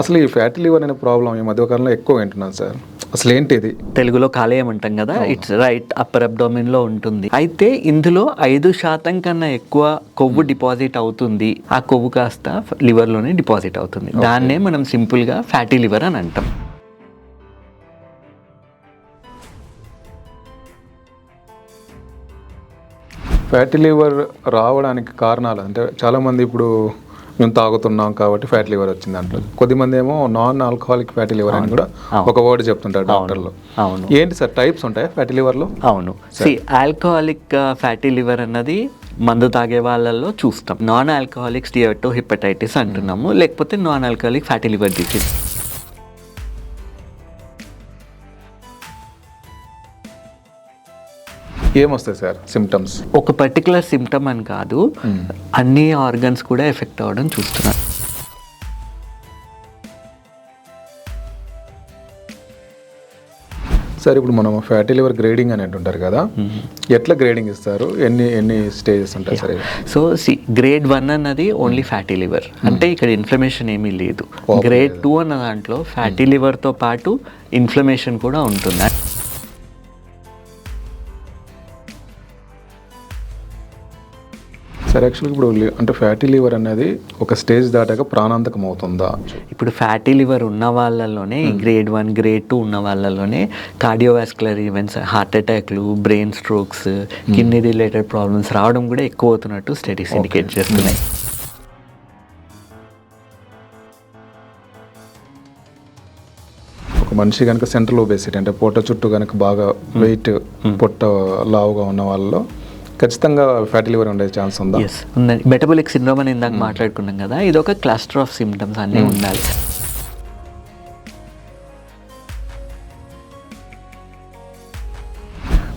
అసలు ఈ fatty liver అనే ప్రాబ్లం ఈ మధ్యకాలంలో ఎక్కువ వింటున్నాను సార్. అసలు ఏంటి ఇది? తెలుగులో కాలేయం అంటాం కదా, ఇట్స్ రైట్ అప్పర్ అబ్డోమిన్ లో ఉంటుంది. అయితే ఇందులో 5% కన్నా ఎక్కువ కొవ్వు డిపాజిట్ అవుతుంది. ఆ కొవ్వు కాస్త లివర్ లోనే డిపాజిట్ అవుతుంది. దాన్నే మనం సింపుల్ గా ఫ్యాటీ లివర్ అని అంటాం. ఫ్యాటీ లివర్ రావడానికి కారణాలు అంటే చాలామంది ఇప్పుడు మేము తాగుతున్నాం కాబట్టి ఫ్యాటీ లివర్ వచ్చింది అంటారు. కొద్దిమంది ఏమో నాన్ ఆల్కహాలిక్ ఫ్యాటీ లివర్ అని కూడా ఒక వర్డ్ చెప్తుంటారు డాక్టర్లు. అవును, ఏంటి సార్ టైప్స్ ఉంటాయి ఫ్యాటీ లివర్లో? అవును, ఆల్కహాలిక్ ఫ్యాటీ లివర్ అన్నది మందు తాగే వాళ్ళల్లో చూస్తాం. నాన్ ఆల్కహాలిక్ స్టియర్టో హెపటైటిస్ అంటున్నాము, లేకపోతే non alcoholic fatty liver disease. ఏమొస్తాయి సార్ సిమ్టమ్స్? ఒక పర్టికులర్ సిమ్టమ్ అని కాదు, అన్ని ఆర్గన్స్ కూడా ఎఫెక్ట్ అవ్వడం చూస్తున్నారు. సార్ ఇప్పుడు మనం ఫ్యాటీ లివర్ గ్రేడింగ్ అని అంటుంటారు కదా, ఎట్లా గ్రేడింగ్ ఇస్తారు? ఎన్ని స్టేజెస్ ఉంటాయి సార్? సో గ్రేడ్ 1 అన్నది ఓన్లీ ఫ్యాటీ లివర్, అంటే ఇక్కడ ఇన్ఫ్లమేషన్ ఏమీ లేదు. గ్రేడ్ 2 అన్న దాంట్లో ఫ్యాటీ లివర్తో పాటు ఇన్ఫ్లమేషన్ కూడా ఉంటుంది. సార్ యాక్చువల్గా ఇప్పుడు అంటే ఫ్యాటీ లివర్ అనేది ఒక స్టేజ్ దాటాక ప్రాణాంతకం అవుతుందా? ఇప్పుడు ఫ్యాటీ లివర్ ఉన్న వాళ్ళలోనే గ్రేడ్ 1 గ్రేడ్ 2 ఉన్న వాళ్ళలోనే కార్డియోవాస్కులర్ ఈవెంట్స్, హార్ట్ అటాక్లు, brain strokes, kidney related problems రావడం కూడా ఎక్కువ అవుతున్నట్టు స్టడీస్ ఇండికేట్ చేస్తున్నాయి. ఒక మనిషి కనుక సెంట్రల్ ఒబేసిటీ అంటే పొట్ట చుట్టూ కనుక బాగా వెయిట్ పొట్ట లావుగా ఉన్న వాళ్ళలో ఖచ్చితంగా ఫ్యాటీ లివర్ ఉండే ఛాన్స్ ఉందా? ఎస్ ఉందండి. మెటబాలిక్ సిండ్రోమ్ అని ఇందాక మాట్లాడుకున్నాం కదా, ఇది ఒక క్లస్టర్ ఆఫ్ సిమ్టమ్స్ అన్నీ ఉండాలి.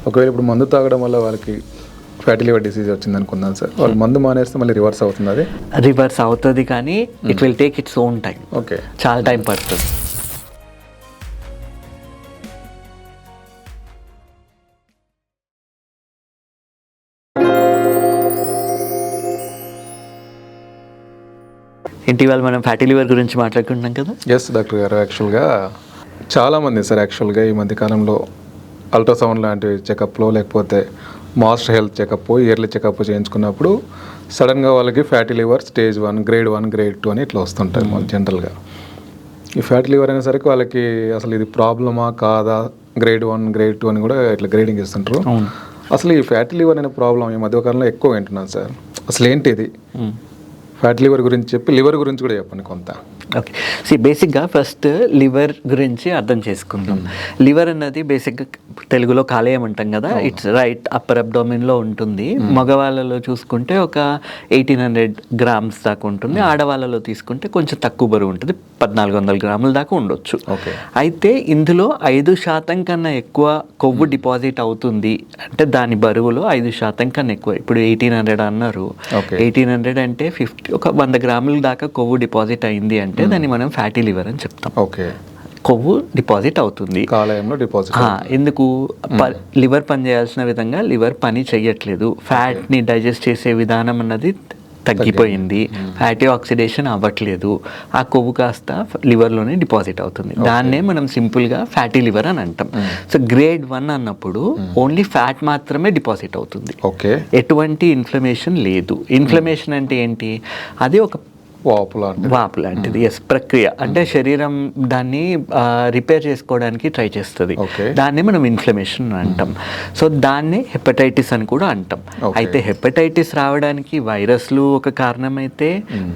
ఒకవేళ ఇప్పుడు మందు తాగడం వల్ల వాళ్ళకి ఫ్యాటీ లివర్ డిసీజ్ వచ్చింది అనుకుందాం సార్, వాళ్ళు మందు మానేస్తే మళ్ళీ రివర్స్ అవుతుంది? అది రివర్స్ అవుతుంది కానీ it will take its own time. Okay, చాలా టైం పడుతుంది. ఇటీవల మనం ఫ్యాటీ లివర్ గురించి మాట్లాడుకుంటున్నాం కదా. ఎస్ డాక్టర్ గారు, యాక్చువల్గా చాలామంది సార్ యాక్చువల్గా ఈ మధ్యకాలంలో అల్ట్రాసౌండ్ లాంటి చెకప్లో లేకపోతే master health checkup, yearly checkup చేయించుకున్నప్పుడు సడన్గా వాళ్ళకి fatty liver stage 1 grade 1 grade 2 అని ఇట్లా వస్తుంటాయి జనరల్గా. ఈ ఫ్యాటీ లివర్ అనేసరికి వాళ్ళకి అసలు ఇది ప్రాబ్లమా కాదా, గ్రేడ్ 1 గ్రేడ్ 2 అని కూడా ఇట్లా గ్రేడింగ్ ఇస్తుంటారు. అసలు ఈ ఫ్యాటీ లివర్ అనే ప్రాబ్లం ఈ మధ్యకాలంలో ఎక్కువ వింటున్నాను సార్. అసలు ఏంటి ఇది? ఫ్యాటీ లివర్ గురించి చెప్పి లివర్ గురించి కూడా చెప్పండి కొంత. ఓకే, బేసిక్గా ఫస్ట్ లివర్ గురించి అర్థం చేసుకుందాం. లివర్ అన్నది బేసిక్గా తెలుగులో కాలేయం అంటాం కదా, ఇట్స్ రైట్ అప్పర్ అబ్డోమిన్లో ఉంటుంది. మగవాళ్ళలో చూసుకుంటే ఒక 1800 గ్రామ్స్ దాకా ఉంటుంది. ఆడవాళ్ళలో తీసుకుంటే కొంచెం తక్కువ బరువు ఉంటుంది, 1400 గ్రాముల దాకా ఉండొచ్చు. అయితే ఇందులో 5% కన్నా ఎక్కువ కొవ్వు డిపాజిట్ అవుతుంది అంటే దాని బరువులో 5% కన్నా ఎక్కువ. ఇప్పుడు 1800 అన్నారు, 1800 అంటే 50, ఒక 100 గ్రాముల దాకా కొవ్వు డిపాజిట్ అయింది అంటే దాన్ని మనం ఫ్యాటీ లివర్ అని చెప్తాం. ఓకే, కొవ్వు డిపాజిట్ అవుతుంది కాలేయంలో డిపాజిట్. ఎందుకు? లివర్ పని చేయాల్సిన విధంగా లివర్ పని చెయ్యట్లేదు, ఫ్యాట్ని డైజెస్ట్ చేసే విధానం అన్నది తగ్గిపోయింది, ఫ్యాటీ ఆక్సిడేషన్ అవ్వట్లేదు, ఆ కొవ్వు కాస్త లివర్లోనే డిపాజిట్ అవుతుంది. దాన్నే మనం సింపుల్గా ఫ్యాటీ లివర్ అని అంటాం. సో గ్రేడ్ 1 అన్నప్పుడు ఓన్లీ ఫ్యాట్ మాత్రమే డిపాజిట్ అవుతుంది, ఎటువంటి ఇన్ఫ్లమేషన్ లేదు. ఇన్ఫ్లమేషన్ అంటే ఏంటి? అది ఒక వాపు లాంటిది. ఎస్, ప్రక్రియ అంటే శరీరం దాన్ని రిపేర్ చేసుకోవడానికి ట్రై చేస్తుంది, దాన్ని మనం ఇన్ఫ్లమేషన్ అంటాం. సో దాన్ని హెపటైటిస్ అని కూడా అంటాం. అయితే హెపటైటిస్ రావడానికి వైరస్లు ఒక కారణం అయితే,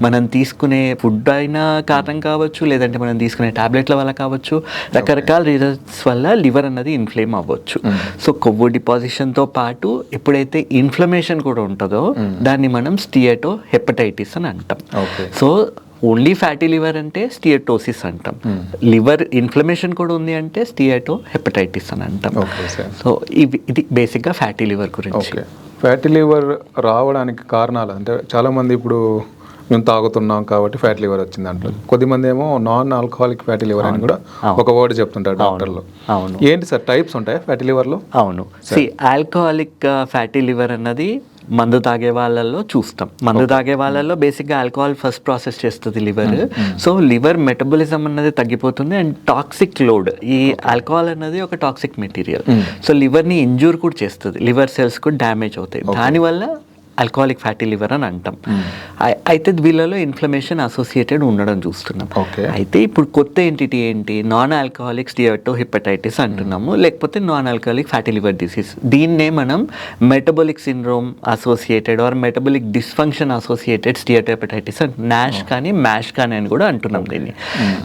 మనం తీసుకునే ఫుడ్ అయినా కారణం కావచ్చు, లేదంటే మనం తీసుకునే టాబ్లెట్ల వల్ల కావచ్చు, రకరకాల రీజన్స్ వల్ల లివర్ అన్నది ఇన్ఫ్లేమ్ అవ్వచ్చు. సో కొవ్వు డిపాజిషన్తో పాటు ఎప్పుడైతే ఇన్ఫ్లమేషన్ కూడా ఉంటుందో దాన్ని మనం స్టియటో హెపటైటిస్ అని అంటాం. సో ఓన్లీ ఫ్యాటీ లివర్ అంటే స్టియటోసిస్ అంటాం, లివర్ ఇన్ఫ్లమేషన్ కూడా ఉంది అంటే స్టియటో హెపటైటిస్ అని అంటాం. సో ఇది బేసిక్గా ఫ్యాటీ లివర్ గురించి. ఫ్యాటీ లివర్ రావడానికి కారణాలు అంటే చాలామంది ఇప్పుడు మేము తాగుతున్నాం కాబట్టి ఫ్యాటీ లివర్ వచ్చింది అంటారు. కొద్దిమంది ఏమో నాన్ ఆల్కహాలిక్ ఫ్యాటీ లివర్ అని కూడా ఒక వర్డ్ చెప్తుంటారు డాక్టర్లు. అవును. ఏంటి సార్ టైప్స్ ఉంటాయి ఫ్యాటీ లివర్లో? అవును. ఆల్కహాలిక్ ఫ్యాటీ లివర్ అన్నది మందు తాగే వాళ్ళల్లో చూస్తాం. మందు తాగే వాళ్ళల్లో బేసిక్గా ఆల్కహాల్ ఫస్ట్ ప్రాసెస్ చేస్తుంది లివర్. సో లివర్ మెటబాలిజం అన్నది తగ్గిపోతుంది అండ్ టాక్సిక్ లోడ్, ఈ ఆల్కహాల్ అన్నది ఒక టాక్సిక్ మెటీరియల్. సో లివర్ని ఇంజూర్ కూడా చేస్తుంది, లివర్ సెల్స్ కూడా డ్యామేజ్ అవుతాయి. దానివల్ల ఆల్కహాలిక్ ఫ్యాటీ లివర్ అని అంటాం. అయితే వీళ్ళలో ఇన్ఫ్లమేషన్ అసోసియేటెడ్ ఉండడం చూస్తున్నాం. అయితే ఇప్పుడు కొత్త ఎంటిటీ ఏంటి, నాన్ ఆల్కహాలిక్ స్టియాటోహిపటైటిస్ అంటున్నాము, లేకపోతే non alcoholic fatty liver disease. దీన్నే మనం metabolic syndrome associated or metabolic dysfunction associated steatohepatitis NASH కానీ మ్యాష్ కానీ అని కూడా అంటున్నాం దీన్ని.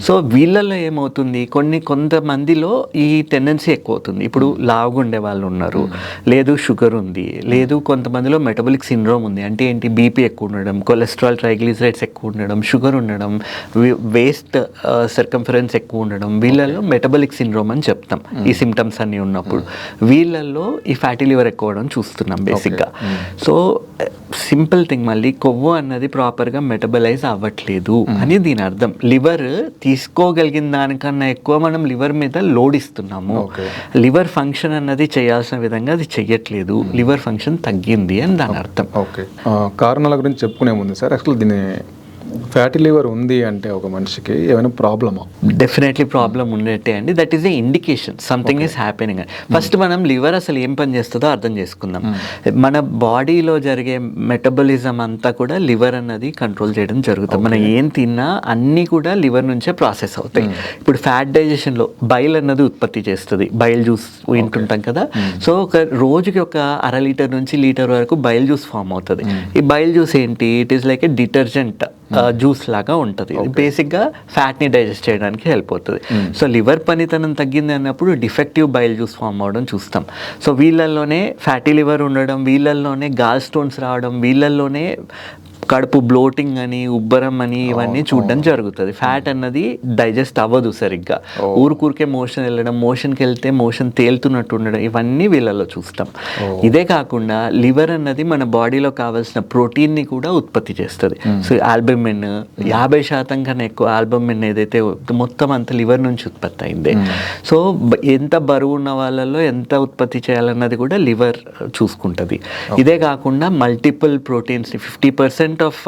సో వీళ్ళల్లో ఏమవుతుంది, కొంతమందిలో ఈ టెండెన్సీ ఎక్కువ అవుతుంది. ఇప్పుడు లావుగా ఉండే వాళ్ళు ఉన్నారు, లేదు షుగర్ ఉంది, లేదు కొంతమందిలో మెటబాలిక్ సిండ్రోమ్ ఉంది. అంటే ఏంటి, బీపీ ఎక్కువ ఉండడం, కొలెస్ట్రాల్ ట్రైగ్లిసరైడ్స్ ఎక్కువ ఉండడం, షుగర్ ఉండడం, వేస్ట్ సర్కంఫరెన్స్ ఎక్కువ ఉండడం, వీళ్ళల్లో మెటబాలిక్ సిండ్రోమ్ అని చెప్తాం. ఈ సిమ్టమ్స్ అన్నీ ఉన్నప్పుడు వీళ్ళల్లో ఈ ఫ్యాటీ లివర్ ఎక్కువ అవడం చూస్తున్నాం బేసిక్గా. సో సింపుల్ థింగ్, మళ్ళీ కొవ్వు అన్నది ప్రాపర్గా మెటబలైజ్ అవ్వట్లేదు అని దీని అర్థం. లివర్ తీసుకోగలిగిన దానికన్నా ఎక్కువ మనం లివర్ మీద లోడ్ ఇస్తున్నాము. లివర్ ఫంక్షన్ అన్నది చేయాల్సిన విధంగా అది చెయ్యట్లేదు, లివర్ ఫంక్షన్ తగ్గింది అని దాని అర్థం. ఓకే, కారణాల గురించి చెప్పుకునే ముందు సార్, అసలు దీని ఫ్యాటీ లివర్ ఉంది అంటే ఒక మనిషికి ఏమైనా ప్రాబ్లమా? డెఫినెట్లీ ప్రాబ్లం ఉండేటే అండి. That is a indication something is happening. First మనం లివర్ అసలు ఏం పని చేస్తుందో అర్థం చేసుకుందాం. మన బాడీలో జరిగే మెటబాలిజం అంతా కూడా లివర్ అన్నది కంట్రోల్ చేయడం జరుగుతుంది. మనం ఏం తిన్నా అన్నీ కూడా లివర్ నుంచే ప్రాసెస్ అవుతాయి. ఇప్పుడు ఫ్యాట్ డైజెషన్లో బైల్ అన్నది ఉత్పత్తి చేస్తుంది. బైల్ జ్యూస్ వింటుంటాం కదా. సో ఒక రోజుకి ఒక 1/2 లీటర్ నుంచి లీటర్ వరకు బైల్ జ్యూస్ ఫామ్ అవుతుంది. ఈ బైల్ జ్యూస్ ఏంటి, it is like A detergent juice లాగా ఉంటుంది. బేసిక్గా ఫ్యాట్ని డైజెస్ట్ చేయడానికి హెల్ప్ అవుతుంది. సో లివర్ పనితనం తగ్గింది అన్నప్పుడు డిఫెక్టివ్ బైల్ జ్యూస్ ఫామ్ అవడం చూస్తాం. సో వీళ్ళల్లోనే ఫ్యాటీ లివర్ ఉండడం, వీళ్ళల్లోనే గాల్ స్టోన్స్ రావడం, వీళ్ళల్లోనే కడుపు బ్లోటింగ్ అని, ఉబ్బరం అని, ఇవన్నీ చూడడం జరుగుతుంది. ఫ్యాట్ అన్నది డైజెస్ట్ అవ్వదు సరిగ్గా, ఊరికే మోషన్ వెళ్ళడం, మోషన్కి వెళ్తే మోషన్ తేలుతున్నట్టు ఉండడం, ఇవన్నీ వీళ్ళలో చూస్తాం. ఇదే కాకుండా లివర్ అన్నది మన బాడీలో కావాల్సిన ప్రోటీన్ని కూడా ఉత్పత్తి చేస్తుంది. సో ఆల్బమిన్ 50% కన్నా ఎక్కువ ఆల్బమిన్ ఏదైతే మొత్తం అంత లివర్ నుంచి ఉత్పత్తి అయింది. సో ఎంత బరువు ఉన్న వాళ్ళలో ఎంత ఉత్పత్తి చేయాలన్నది కూడా లివర్ చూసుకుంటుంది. ఇదే కాకుండా multiple proteins, 50% of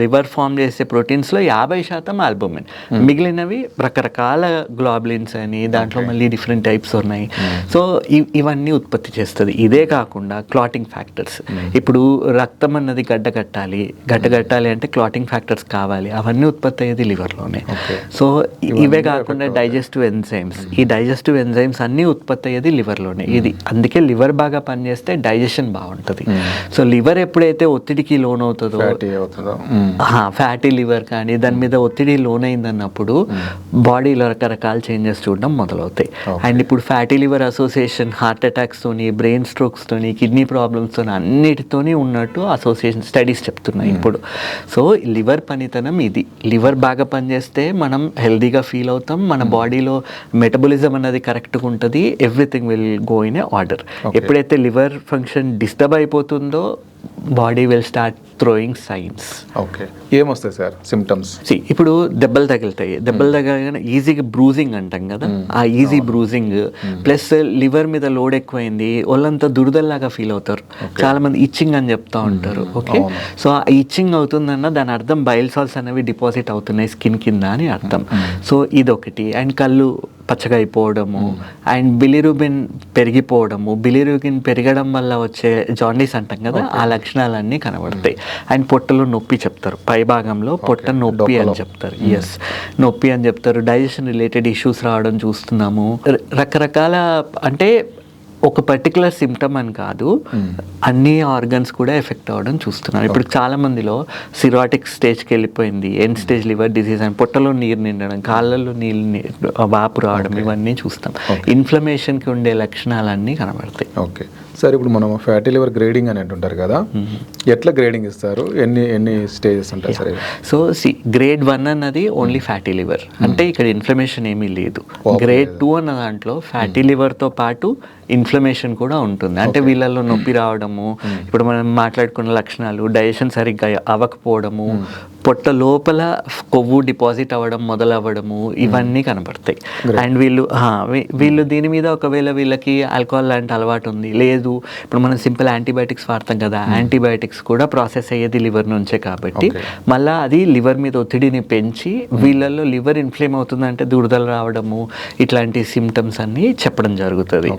liver form చేసే ప్రోటీన్స్లో 50% ఆల్బుమిన్, మిగిలినవి రకరకాల గ్లోబులిన్స్ అని, దాంట్లో మళ్ళీ డిఫరెంట్ టైప్స్ ఉన్నాయి. సో ఇవన్నీ ఉత్పత్తి చేస్తుంది. ఇదే కాకుండా క్లాటింగ్ ఫ్యాక్టర్స్, ఇప్పుడు రక్తం అన్నది గడ్డగట్టాలి అంటే క్లాటింగ్ ఫ్యాక్టర్స్ కావాలి, అవన్నీ ఉత్పత్తి అయ్యేది లివర్లోనే. సో ఇవే కాకుండా డైజెస్టివ్ ఎంజైమ్స్, ఈ డైజెస్టివ్ ఎంజైమ్స్ అన్నీ ఉత్పత్తి అయ్యేది లివర్లోనే. ఇది అందుకే లివర్ బాగా పనిచేస్తే డైజెషన్ బాగుంటుంది. సో లివర్ ఎప్పుడైతే ఒత్తిడికి లోన్ అవుతుందో, ఫ్యాటీ లివర్ కానీ దాని మీద ఒత్తిడి లోన్ అయిందన్నప్పుడు బాడీలో రకరకాల చేంజెస్ చూడడం మొదలవుతాయి. అండ్ ఇప్పుడు ఫ్యాటీ లివర్ అసోసియేషన్ హార్ట్ అటాక్స్తోని, బ్రెయిన్ స్ట్రోక్స్తోని, కిడ్నీ ప్రాబ్లమ్స్తోని అన్నిటితోని ఉన్నట్టు అసోసియేషన్ స్టడీస్ చెప్తున్నాయి ఇప్పుడు. సో లివర్ పనితనం ఇది. లివర్ బాగా పనిచేస్తే మనం హెల్దీగా ఫీల్ అవుతాం, మన బాడీలో మెటబాలిజం అన్నది కరెక్ట్గా ఉంటుంది, everything will go in a order. ఎప్పుడైతే లివర్ ఫంక్షన్ డిస్టర్బ్ అయిపోతుందో body will start throwing science. Okay, ఏమొస్తాయి సార్ సిమ్టమ్స్? ఇప్పుడు దెబ్బలు తగలగానే ఈజీగా బ్రూజింగ్ అంటాం కదా, ఆ ఈజీ బ్రూజింగ్ ప్లస్ లివర్ మీద లోడ్ ఎక్కువైంది, వాళ్ళంతా దురదల్లాగా ఫీల్ అవుతారు. చాలా మంది ఇచ్చింగ్ అని చెప్తా ఉంటారు. ఓకే, సో ఆ ఇచ్చింగ్ అవుతుందన్న దాని అర్థం బైల్ సాల్ట్స్ అనేవి డిపాజిట్ అవుతున్నాయి స్కిన్ కింద అని అర్థం. సో ఇదొకటి. అండ్ కళ్ళు పచ్చగా అయిపోవడము, అండ్ బిలిరూబిన్ పెరిగిపోవడము, బిలిరూబిన్ పెరగడం వల్ల వచ్చే జాండీస్ అంటాం కదా, ఆ లక్షణాలన్నీ కనబడతాయి. అండ్ పొట్టలో నొప్పి చెప్తారు, పై భాగంలో పొట్ట నొప్పి అని చెప్తారు. ఎస్, నొప్పి అని చెప్తారు. డైజెషన్ రిలేటెడ్ ఇష్యూస్ రావడం చూస్తున్నాము. రకరకాల, అంటే ఒక పర్టికులర్ సిమ్టమ్ అని కాదు, అన్ని ఆర్గన్స్ కూడా ఎఫెక్ట్ అవ్వడం చూస్తున్నారు. ఇప్పుడు చాలా మందిలో సిరాటిక్ స్టేజ్కి వెళ్ళిపోయింది, ఎండ్ స్టేజ్ లివర్ డిసీజ్ అని, పొట్టలో నీరు నిండడం, కాళ్ళల్లో వాపు రావడం, ఇవన్నీ చూస్తాం. ఇన్ఫ్లమేషన్కి ఉండే లక్షణాలన్నీ కనబడతాయి. ఓకే సార్, ఇప్పుడు మనం ఫ్యాటీ లివర్ గ్రేడింగ్ అని అంటుంటారు కదా, ఎట్లా గ్రేడింగ్ ఇస్తారు, ఎన్ని స్టేజెస్ ఉంటాయి సార్? సో గ్రేడ్ 1 అన్నది ఓన్లీ ఫ్యాటీ లివర్, అంటే ఇక్కడ ఇన్ఫ్లమేషన్ ఏమీ లేదు. గ్రేడ్ 2 అన్న దాంట్లో ఫ్యాటీ లివర్తో పాటు ఇన్ఫ్లమేషన్ కూడా ఉంటుంది. అంటే వీళ్ళల్లో నొప్పి రావడము, ఇప్పుడు మనం మాట్లాడుకున్న లక్షణాలు, డైజెషన్ సరిగ్గా అవ్వకపోవడము, పొట్ట లోపల కొవ్వు డిపాజిట్ అవ్వడం మొదలవ్వడము ఇవన్నీ కనబడతాయి. అండ్ వీళ్ళు దీని మీద ఒకవేళ వీళ్ళకి ఆల్కహాల్ లాంటి అలవాటు ఉంది, లేదు ఇప్పుడు మనం సింపుల్ యాంటీబయాటిక్స్ వాడతాం కదా, యాంటీబయాటిక్స్ కూడా ప్రాసెస్ అయ్యేది లివర్ నుంచే కాబట్టి మళ్ళీ అది లివర్ మీద ఒత్తిడిని పెంచి వీళ్ళల్లో లివర్ ఇన్ఫ్లేమ్ అవుతుందంటే దురదలు రావడము ఇట్లాంటి సిమ్టమ్స్ అన్నీ చెప్పడం జరుగుతుంది.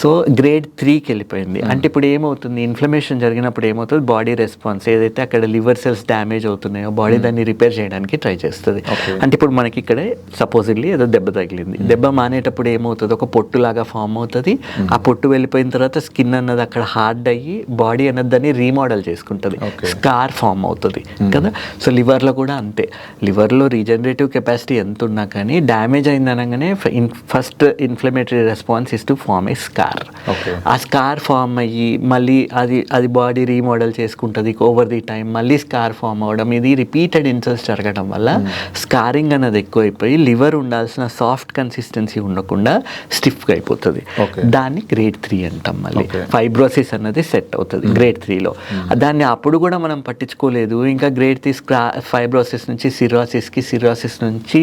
సో గ్రేడ్ 3కి వెళ్ళిపోయింది. అంటే ఇప్పుడు ఏమవుతుంది, ఇన్ఫ్లమేషన్ జరిగినప్పుడు ఏమవుతుంది, బాడీ రెస్పాన్స్ ఏదైతే అక్కడ లివర్ సెల్స్ డ్యామేజ్ అవుతున్నాయో బాడీ దాన్ని రిపేర్ చేయడానికి ట్రై చేస్తుంది. అంటే ఇప్పుడు మనకి ఇక్కడే సపోజిడ్లీ ఏదో దెబ్బ తగిలింది, దెబ్బ మానేటప్పుడు ఏమవుతుంది, ఒక పొట్టులాగా ఫామ్ అవుతుంది. ఆ పొట్టు వెళ్ళిపోయిన తర్వాత స్కిన్ అన్నది అక్కడ హార్డ్ అయ్యి బాడీ అన్నది దాన్ని రీమోడల్ చేసుకుంటుంది, స్కార్ ఫామ్ అవుతుంది కదా. సో లివర్లో కూడా అంతే, లివర్లో రీజనరేటివ్ కెపాసిటీ ఎంత ఉన్నా కానీ డ్యామేజ్ అయిందనగానే first inflammatory response is to form a scar. ఆ స్కార్ ఫామ్ అయ్యి మళ్ళీ అది బాడీ రీమోడల్ చేసుకుంటుంది ఓవర్ ది టైం, మళ్ళీ స్కార్ ఫామ్ అవ్వడం, ఇది రిపీటెడ్ ఇన్సల్ట్స్ జరగడం వల్ల స్కారింగ్ అన్నది ఎక్కువైపోయి లివర్ ఉండాల్సిన సాఫ్ట్ కన్సిస్టెన్సీ ఉండకుండా స్టిఫ్గా అయిపోతుంది. దాన్ని గ్రేడ్ 3 అంటాం. మళ్ళీ ఫైబ్రోసిస్ అన్నది సెట్ అవుతుంది గ్రేడ్ 3లో. దాన్ని అప్పుడు కూడా మనం పట్టించుకోలేదు. ఇంకా గ్రేడ్ 3 ఫైబ్రోసిస్ నుంచి సిరోసిస్ నుంచి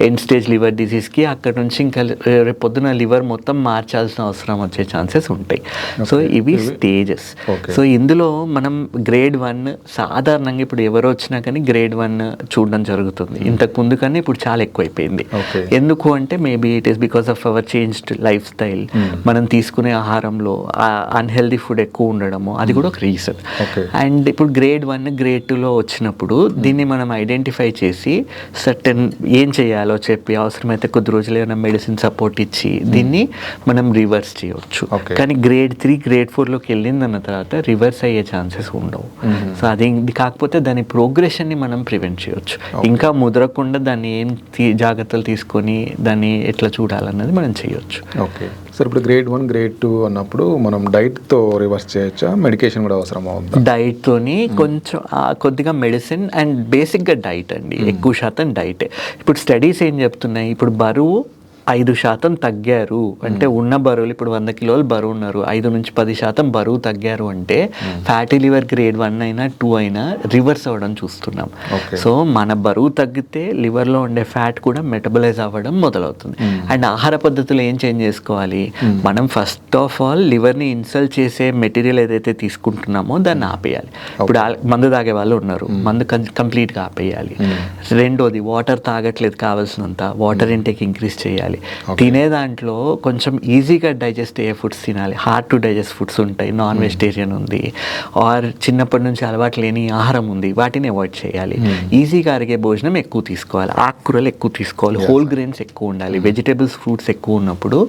ఎండ్ స్టేజ్ లివర్ డిసీజ్కి, అక్కడ నుంచి ఇంకా రేపు పొద్దున లివర్ మొత్తం మార్చాల్సిన అవసరం వచ్చే ఛాన్సెస్ ఉంటాయి. సో ఇవి స్టేజెస్. సో ఇందులో మనం గ్రేడ్ 1 సాధారణంగా ఇప్పుడు ఎవరు వచ్చినా కానీ గ్రేడ్ 1 చూడడం జరుగుతుంది. ఇంతకు ముందు కానీ ఇప్పుడు చాలా ఎక్కువైపోయింది. ఎందుకు అంటే maybe it is because of our changed life style. మనం తీసుకునే ఆహారంలో అన్హెల్దీ ఫుడ్ ఎక్కువ ఉండడము అది కూడా ఒక రీజన్. అండ్ ఇప్పుడు గ్రేడ్ 1 గ్రేడ్ 2లో వచ్చినప్పుడు దీన్ని మనం ఐడెంటిఫై చేసి సర్టెన్ ఏం చేయాలో చెప్పి అవసరమైతే కొద్ది రోజులు ఏమైనా మెడిసిన్ సపోర్ట్ ఇచ్చి దీన్ని మనం రివర్స్ చేయవచ్చు. కానీ గ్రేడ్ 3 గ్రేడ్ 4లోకి వెళ్ళిందన్న తర్వాత రివర్స్ అయ్యే ఛాన్సెస్ ఉండవు. సో అది కాకపోతే దాని ప్రోగ్రెషన్ని మనం ప్రివెంట్ చేయొచ్చు. ఇంకా ముదరకుండా దాన్ని ఏం జాగ్రత్తలు తీసుకొని దాన్ని ఎట్లా చూడాలన్నది మనం చేయొచ్చు. ఓకే సార్, ఇప్పుడు గ్రేడ్ 1 గ్రేడ్ 2 అన్నప్పుడు మనం డైట్తో రివర్స్ చేయొచ్చా, మెడికేషన్ కూడా అవసరం అవుతుంది? డైట్తోని కొంచెం కొద్దిగా మెడిసిన్ అండ్ బేసిక్గా డైట్ అండి, ఎక్కువ శాతం డైటే. ఇప్పుడు స్టడీస్ ఏం చెప్తున్నాయి, ఇప్పుడు బరువు 5% తగ్గారు అంటే ఉన్న బరువులు ఇప్పుడు 100 కిలోలు బరువు ఉన్నారు, 5 నుంచి 10% బరువు తగ్గారు అంటే ఫ్యాటీ లివర్ గ్రేడ్ 1 అయినా 2 అయినా రివర్స్ అవ్వడం చూస్తున్నాం. సో మన బరువు తగ్గితే లివర్లో ఉండే ఫ్యాట్ కూడా మెటబలైజ్ అవ్వడం మొదలవుతుంది. అండ్ ఆహార పద్ధతులు ఏం చేంజ్ చేసుకోవాలి, మనం ఫస్ట్ ఆఫ్ ఆల్ లివర్ని ఇన్సల్ట్ చేసే మెటీరియల్ ఏదైతే తీసుకుంటున్నామో దాన్ని ఆపేయాలి. ఇప్పుడు మందు తాగే వాళ్ళు ఉన్నారు, మందు కంప్లీట్గా ఆపేయాలి. రెండోది వాటర్ తాగట్లేదు, కావాల్సినంత వాటర్ ఇంటేక్ ఇంక్రీజ్ చేయాలి. తినే దాంట్లో కొంచెం ఈజీగా డైజెస్ట్ అయ్యే ఫుడ్స్ తినాలి. హార్డ్ టు డైజెస్ట్ ఫుడ్స్ ఉంటాయి, నాన్ వెజిటేరియన్ ఉంది, ఆర్ చిన్నప్పటి నుంచి అలవాటు లేని ఆహారం ఉంది, వాటిని అవాయిడ్ చేయాలి. ఈజీగా అరిగే భోజనం ఎక్కువ తీసుకోవాలి, ఆకుకూరలు ఎక్కువ తీసుకోవాలి, హోల్ గ్రెయిన్స్ ఎక్కువ ఉండాలి, వెజిటేబుల్స్ ఫ్రూట్స్ ఎక్కువ ఉన్నప్పుడు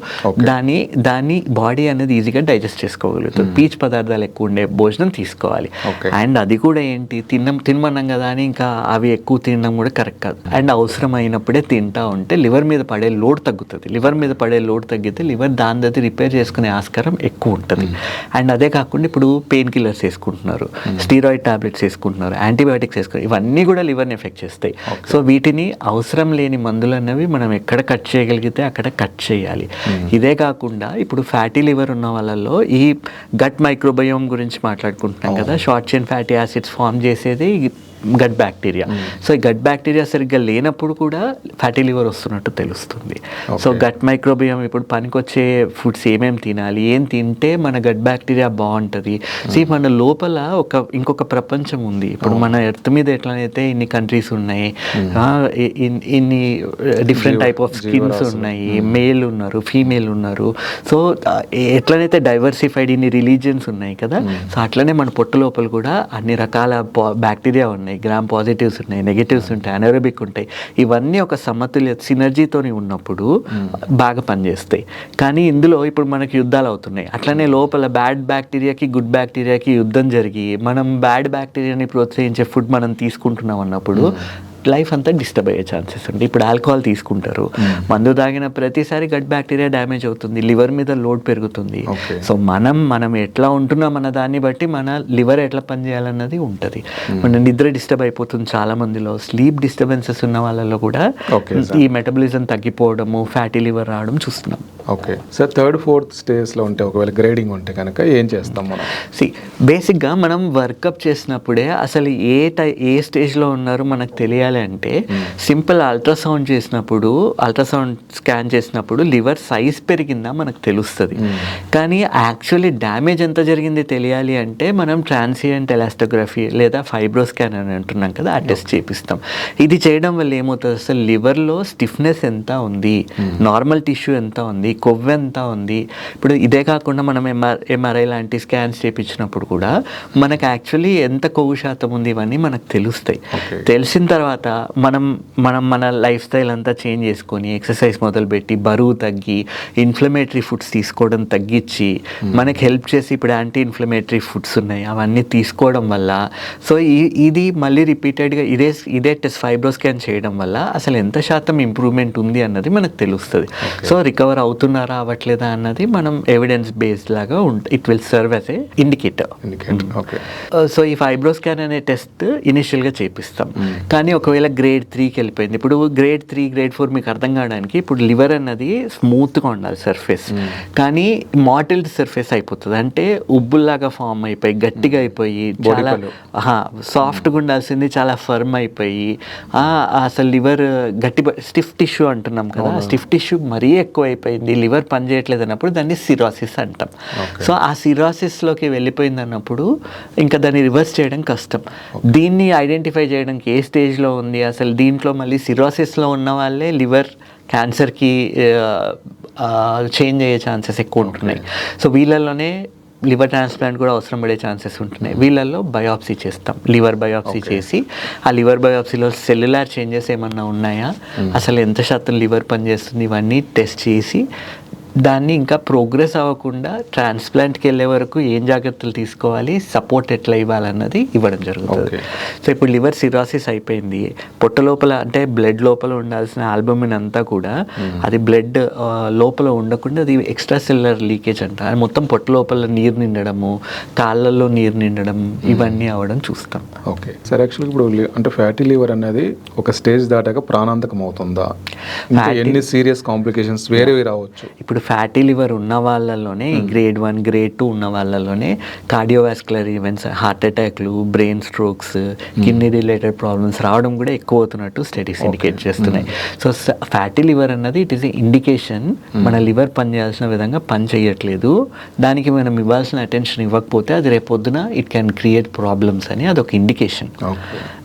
దాన్ని బాడీ అనేది ఈజీగా డైజెస్ట్ చేసుకోగలుగుతుంది. పీచు పదార్థాలు ఎక్కువ ఉండే భోజనం తీసుకోవాలి. అండ్ అది కూడా ఏంటి, తినమన్నాం కదా అని ఇంకా అవి ఎక్కువ తినడం కూడా కరెక్ట్ కాదు. అండ్ అవసరం అయినప్పుడే తింటా ఉంటే లివర్ మీద పడే లోడ్ తగ్గుతుంది. లివర్ మీద పడే లోడ్ తగ్గితే లివర్ దాని దగ్గర రిపేర్ చేసుకునే ఆస్కారం ఎక్కువ ఉంటుంది. అండ్ అదే కాకుండా ఇప్పుడు పెయిన్ కిల్లర్స్ వేసుకుంటున్నారు, స్టీరాయిడ్ టాబ్లెట్స్ వేసుకుంటున్నారు, యాంటీబయాటిక్స్ వేసుకుంటారు, ఇవన్నీ కూడా లివర్ని ఎఫెక్ట్ చేస్తాయి. సో వీటిని అవసరం లేని మందులు అన్నవి మనం ఎక్కడ కట్ చేయగలిగితే అక్కడ కట్ చేయాలి. ఇదే కాకుండా ఇప్పుడు ఫ్యాటీ లివర్ ఉన్న వాళ్ళలో ఈ గట్ మైక్రోబయోమ్ గురించి మాట్లాడుకుంటున్నాం కదా, short chain fatty acids form చేసేది గట్ బ్యాక్టీరియా. సో ఈ గట్ బ్యాక్టీరియా సరిగ్గా లేనప్పుడు కూడా ఫ్యాటీ లివర్ వస్తున్నట్టు తెలుస్తుంది. సో గట్ మైక్రోబియం ఇప్పుడు పనికొచ్చే ఫుడ్స్ ఏమేమి తినాలి, ఏం తింటే మన గట్ బ్యాక్టీరియా బాగుంటుంది. సో మన లోపల ఇంకొక ప్రపంచం ఉంది. ఇప్పుడు మన ఎర్త్ మీద ఎట్లనైతే ఇన్ని కంట్రీస్ ఉన్నాయి, ఇన్ని డిఫరెంట్ టైప్ ఆఫ్ స్కిన్స్ ఉన్నాయి, మేల్ ఉన్నారు, ఫీమేల్ ఉన్నారు, సో ఎట్లనైతే డైవర్సిఫైడ్ ఇన్ని రిలీజియన్స్ ఉన్నాయి కదా, సో అట్లనే మన పొట్ట లోపల కూడా అన్ని రకాల బ్యాక్టీరియా ఉన్నాయి, గ్రామ్ పాజిటివ్స్ ఉన్నాయి, నెగటివ్స్ ఉంటాయి, అనరోబిక్ ఉంటాయి. ఇవన్నీ ఒక సమతుల్య సినర్జీతోని ఉన్నప్పుడు బాగా పనిచేస్తాయి. కానీ ఇందులో ఇప్పుడు మనకి యుద్ధాలు అవుతున్నాయి. అట్లనే లోపల బ్యాడ్ బ్యాక్టీరియాకి గుడ్ బ్యాక్టీరియాకి యుద్ధం జరిగి మనం బ్యాడ్ బ్యాక్టీరియాని ప్రోత్సహించే ఫుడ్ మనం తీసుకుంటున్నాం అన్నప్పుడు లైఫ్ అంతా డిస్టర్బ్ అయ్యే ఛాన్సెస్ ఉంది. ఇప్పుడు ఆల్కహాల్ తీసుకుంటారు, మందు తాగిన ప్రతిసారి గట్ బ్యాక్టీరియా డ్యామేజ్ అవుతుంది, లివర్ మీద లోడ్ పెరుగుతుంది. సో మనం ఎట్లా ఉంటున్నాం అన్న దాన్ని బట్టి మన లివర్ ఎట్లా పనిచేయాలన్నది ఉంటుంది. మన నిద్ర డిస్టర్బ్ అయిపోతుంది చాలా మందిలో, స్లీప్ డిస్టర్బెన్సెస్ ఉన్న వాళ్ళలో కూడా ఈ మెటబాలిజం తగ్గిపోవడము, ఫ్యాటీ లివర్ రావడం చూస్తున్నాం. ఓకే సార్, థర్డ్ ఫోర్త్ స్టేజ్లో ఉంటే ఒకవేళ గ్రేడింగ్ ఉంటే కనుక ఏం చేస్తాం మనం? బేసిక్గా మనం వర్కప్ చేసినప్పుడే అసలు ఏ స్టేజ్లో ఉన్నారో మనకు తెలియాలి అంటే సింపుల్ అల్ట్రాసౌండ్ చేసినప్పుడు, అల్ట్రాసౌండ్ స్కాన్ చేసినప్పుడు లివర్ సైజ్ పెరిగిందా మనకు తెలుస్తుంది. కానీ యాక్చువల్లీ డ్యామేజ్ ఎంత జరిగింది తెలియాలి అంటే మనం ట్రాన్సియంట్ ఎలాస్టోగ్రఫీ లేదా ఫైబ్రోస్కాన్ అని అంటున్నాం కదా, ఆ టెస్ట్ చేపిస్తాం. ఇది చేయడం వల్ల ఏమవుతుంది, అసలు లివర్లో స్టిఫ్నెస్ ఎంత ఉంది, నార్మల్ టిష్యూ ఎంత ఉంది, కొవ్వు ఎంత ఉంది. ఇప్పుడు ఇదే కాకుండా మనం ఎంఆర్ఐ లాంటి స్కాన్స్ చేయించినప్పుడు కూడా మనకు యాక్చువల్లీ ఎంత కొవ్వు శాతం ఉంది ఇవన్నీ మనకు తెలుస్తాయి. తెలిసిన తర్వాత మన లైఫ్ స్టైల్ అంతా చేంజ్ చేసుకొని ఎక్సర్సైజ్ మొదలుపెట్టి బరువు తగ్గి ఇన్ఫ్లమేటరీ ఫుడ్స్ తీసుకోవడం తగ్గించి మనకి హెల్ప్ చేసి ఇప్పుడు యాంటీ ఇన్ఫ్లమేటరీ ఫుడ్స్ ఉన్నాయి అవన్నీ తీసుకోవడం వల్ల సో ఇది మళ్ళీ రిపీటెడ్గా ఇదే టెస్ట్ ఫైబ్రోస్కాన్ చేయడం వల్ల అసలు ఎంత శాతం ఇంప్రూవ్మెంట్ ఉంది అన్నది మనకు తెలుస్తుంది. సో రికవర్ అవుతున్నారా అవ్వట్లేదా అన్నది మనం ఎవిడెన్స్ బేస్డ్ లాగా it will serve as a indicator. So ఈ ఫైబ్రోస్కాన్ అనే టెస్ట్ ఇనిషియల్గా చేపిస్తాం. కానీ ఒకవేళ గ్రేడ్ 3కి వెళ్ళిపోయింది, ఇప్పుడు గ్రేడ్ 3 గ్రేడ్ 4 మీకు అర్థం కావడానికి ఇప్పుడు లివర్ అన్నది స్మూత్గా ఉండాలి సర్ఫేస్, కానీ మాటిల్డ్ సర్ఫేస్ అయిపోతుంది, అంటే ఉబ్బుల్లాగా ఫామ్ అయిపోయి గట్టిగా అయిపోయి చాలా సాఫ్ట్గా ఉండాల్సింది చాలా ఫర్మ్ అయిపోయి అసలు లివర్ గట్టి స్టిఫ్ టిష్యూ అంటున్నాం కదా, స్టిఫ్ టిష్యూ మరీ ఎక్కువ అయిపోయింది, లివర్ పనిచేయట్లేదు అన్నప్పుడు దాన్ని సిరాసిస్ అంటాం. సో ఆ సిరాసిస్లోకి వెళ్ళిపోయింది అన్నప్పుడు ఇంకా దాన్ని రివర్స్ చేయడం కష్టం. దీన్ని ఐడెంటిఫై చేయడానికి ఏ స్టేజ్లో ఉంది, అసలు దీంట్లో మళ్ళీ సిరాసిస్లో ఉన్న వాళ్ళే లివర్ క్యాన్సర్కి చేంజ్ అయ్యే ఛాన్సెస్ ఎక్కువ ఉంటున్నాయి. సో వీళ్ళల్లోనే లివర్ ట్రాన్స్ప్లాంట్ కూడా అవసరం పడే ఛాన్సెస్ ఉంటున్నాయి. వీళ్ళల్లో బయాప్సీ చేస్తాం, లివర్ బయాప్సీ చేసి ఆ లివర్ బయాప్సీలో సెల్యులార్ చేంజెస్ ఏమన్నా ఉన్నాయా, అసలు ఎంత శాతం లివర్ పనిచేస్తుంది, ఇవన్నీ టెస్ట్ చేసి దాన్ని ఇంకా ప్రోగ్రెస్ అవ్వకుండా ట్రాన్స్ప్లాంట్కి వెళ్ళే వరకు ఏం జాగ్రత్తలు తీసుకోవాలి, సపోర్ట్ ఎట్లా ఇవ్వాలన్నది ఇవ్వడం జరుగుతుంది. సో ఇప్పుడు లివర్ సిరాసిస్ అయిపోయింది, పొట్ట లోపల అంటే బ్లడ్ లోపల ఉండాల్సిన ఆల్బమిన్ అంతా కూడా అది బ్లడ్ లోపల ఉండకుండా అది ఎక్స్ట్రా సెల్యులర్ లీకేజ్ అంట, అది మొత్తం పొట్ట లోపల నీరు నిండడము, కాళ్ళల్లో నీరు నిండడం ఇవన్నీ అవ్వడం చూస్తాం. ఓకే సార్, యాక్చువల్గా ఇప్పుడు అంటే ఫ్యాటీ లివర్ అనేది ఒక స్టేజ్ దాటాక ప్రాణాంతకం అవుతుందా? ఎన్ని సీరియస్ కాంప్లికేషన్స్ వేరే రావచ్చు? ఇప్పుడు ఫ్యాటీ లివర్ ఉన్న వాళ్ళలోనే గ్రేడ్ 1 గ్రేడ్ 2 ఉన్న వాళ్ళలోనే కార్డియోవాస్కులర్ ఈవెంట్స్, హార్ట్ అటాక్లు, brain strokes, kidney related problems రావడం కూడా ఎక్కువ అవుతున్నట్టు స్టడీస్ ఇండికేట్ చేస్తున్నాయి. సో ఫ్యాటీ లివర్ అన్నది ఇట్ ఈస్ ఏ ఇండికేషన్ మన లివర్ పనిచేయాల్సిన విధంగా పని చేయట్లేదు, దానికి మనం ఇవ్వాల్సిన అటెన్షన్ ఇవ్వకపోతే అది రేపొద్దున ఇట్ క్యాన్ క్రియేట్ ప్రాబ్లమ్స్ అని అదొక ఇండికేషన్.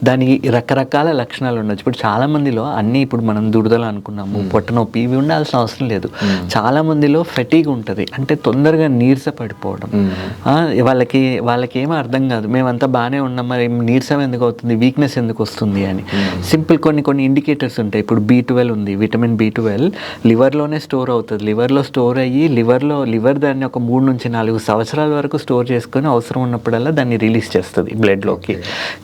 దానికి రకరకాల లక్షణాలు ఉండొచ్చు. ఇప్పుడు చాలా మందిలో అన్నీ ఇప్పుడు మనం దురదలు అనుకున్నాము, పొట్ట నొప్పి ఇవి ఉండాల్సిన అవసరం లేదు. చాలా మందిలో ఫెటీగ్ ఉంటుంది, అంటే తొందరగా నీరస పడిపోవడం, వాళ్ళకి ఏమీ అర్థం కాదు, మేమంతా బాగానే ఉన్నాం మరి నీరసం ఎందుకు అవుతుంది, వీక్నెస్ ఎందుకు వస్తుంది అని. సింపుల్ కొన్ని ఇండికేటర్స్ ఉంటాయి. ఇప్పుడు B12 ఉంది, విటమిన్ B12 లివర్లోనే స్టోర్ అవుతుంది, లివర్లో స్టోర్ అయ్యి లివర్ దాన్ని ఒక 3 నుంచి 4 సంవత్సరాల వరకు స్టోర్ చేసుకొని అవసరం ఉన్నప్పుడల్లా దాన్ని రిలీజ్ చేస్తుంది బ్లడ్లోకి.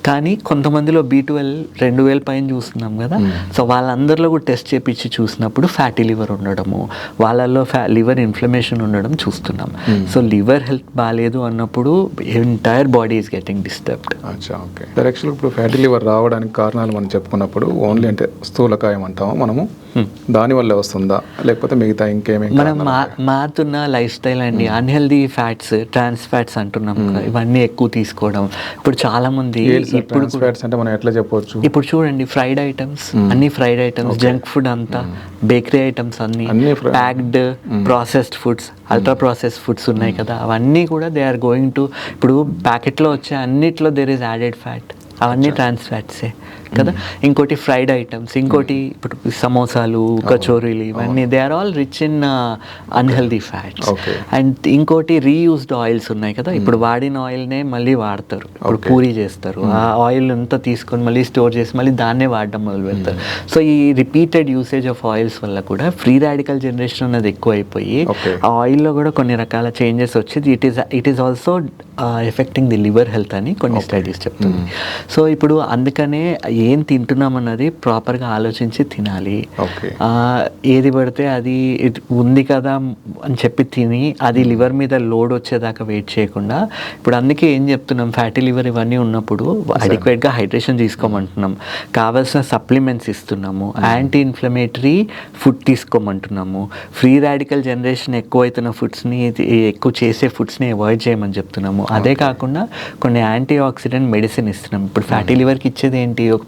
కానీ కొంతమందిలో B12 2000 పైన చూస్తున్నాం కదా, సో వాళ్ళందరిలో కూడా టెస్ట్ చేపించి చూసినప్పుడు ఫ్యాటీ లివర్ ఉండడము, వాళ్ళల్లో లివర్ ఇన్ఫ్లమేషన్ ఉండడం చూస్తున్నాం. సో లివర్ హెల్త్ బాగాలేదు అన్నప్పుడు entire body is getting disturbed. Okay sir, యాక్చువల్గా ఇప్పుడు ఫ్యాటీ లివర్ రావడానికి కారణాలు మనం చెప్పుకున్నప్పుడు ఓన్లీ అంటే స్థూలకాయం అంటాము మనము, దానివల్ల వస్తుందా లేకపోతే మిగతా ఇంకేమేమి? మనం మారుతున్న లైఫ్ స్టైల్ అండి, అన్హెల్దీ ఫ్యాట్స్, ట్రాన్స్ ఫ్యాట్స్ అంటున్నాం కదా, ఇవన్నీ ఎక్కువ తీసుకోవడం. ఇప్పుడు చాలా మంది ఇప్పుడు ఫ్యాట్స్ అంటే మనం ఎట్లా చెప్పవచ్చు, ఇప్పుడు చూడండి ఫ్రైడ్ ఐటమ్స్, అన్ని ఫ్రైడ్ ఐటమ్స్, జంక్ ఫుడ్ అంతా, బేకరీ ఐటమ్స్ అన్ని packed processed foods, ultra processed foods ఉన్నాయి కదా, అవన్నీ కూడా దే ఆర్ గోయింగ్ టు, ఇప్పుడు ప్యాకెట్లో వచ్చే అన్నిట్లో దేర్ ఈస్ యాడెడ్ ఫ్యాట్, అవన్నీ ట్రాన్స్ ఫ్యాట్సే కదా. ఇంకోటి ఫ్రైడ్ ఐటమ్స్, ఇంకోటి ఇప్పుడు సమోసాలు, కచోరీలు, ఇవన్నీ they are all rich in unhealthy fats. And ఇంకోటి రీయూజ్డ్ ఆయిల్స్ ఉన్నాయి కదా, ఇప్పుడు వాడిన ఆయిల్నే మళ్ళీ వాడతారు, ఇప్పుడు పూరీ చేస్తారు, ఆ ఆయిల్ అంతా తీసుకొని మళ్ళీ స్టోర్ చేసి మళ్ళీ దాన్నే వాడడం మొదలు పెడతారు. సో ఈ రిపీటెడ్ యూసేజ్ ఆఫ్ ఆయిల్స్ వల్ల కూడా ఫ్రీ రాడికల్ జనరేషన్ అనేది ఎక్కువ అయిపోయి ఆ ఆయిల్లో కూడా కొన్ని రకాల చేంజెస్ వచ్చేది. It is also effecting the liver health అని కొన్ని స్టడీస్ చెప్తుంది. సో ఇప్పుడు అందుకనే ఏం తింటున్నాం అన్నది ప్రాపర్గా ఆలోచించి తినాలి. ఓకే. ఏది పడితే అది ఉంది కదా అని చెప్పి తిని అది లివర్ మీద లోడ్ వచ్చేదాకా వెయిట్ చేయకుండా, ఇప్పుడు అందుకే ఏం చెప్తున్నాం, ఫ్యాటీ లివర్ ఇవన్నీ ఉన్నప్పుడు అడిక్వేట్గా హైడ్రేషన్ తీసుకోమంటున్నాం, కావాల్సిన సప్లిమెంట్స్ ఇస్తున్నాము, యాంటీ ఇన్ఫ్లమేటరీ ఫుడ్ తీసుకోమంటున్నాము, ఫ్రీ రాడికల్ జనరేషన్ ఎక్కువైతున్న ఫుడ్స్ని, ఎక్కువ చేసే ఫుడ్స్ని అవాయిడ్ చేయమని చెప్తున్నాము. అదే కాకుండా కొన్ని యాంటీ ఆక్సిడెంట్ మెడిసిన్ ఇస్తున్నాం. ఇప్పుడు ఫ్యాటీ లివర్కి ఇచ్చేది ఏంటి, ఒక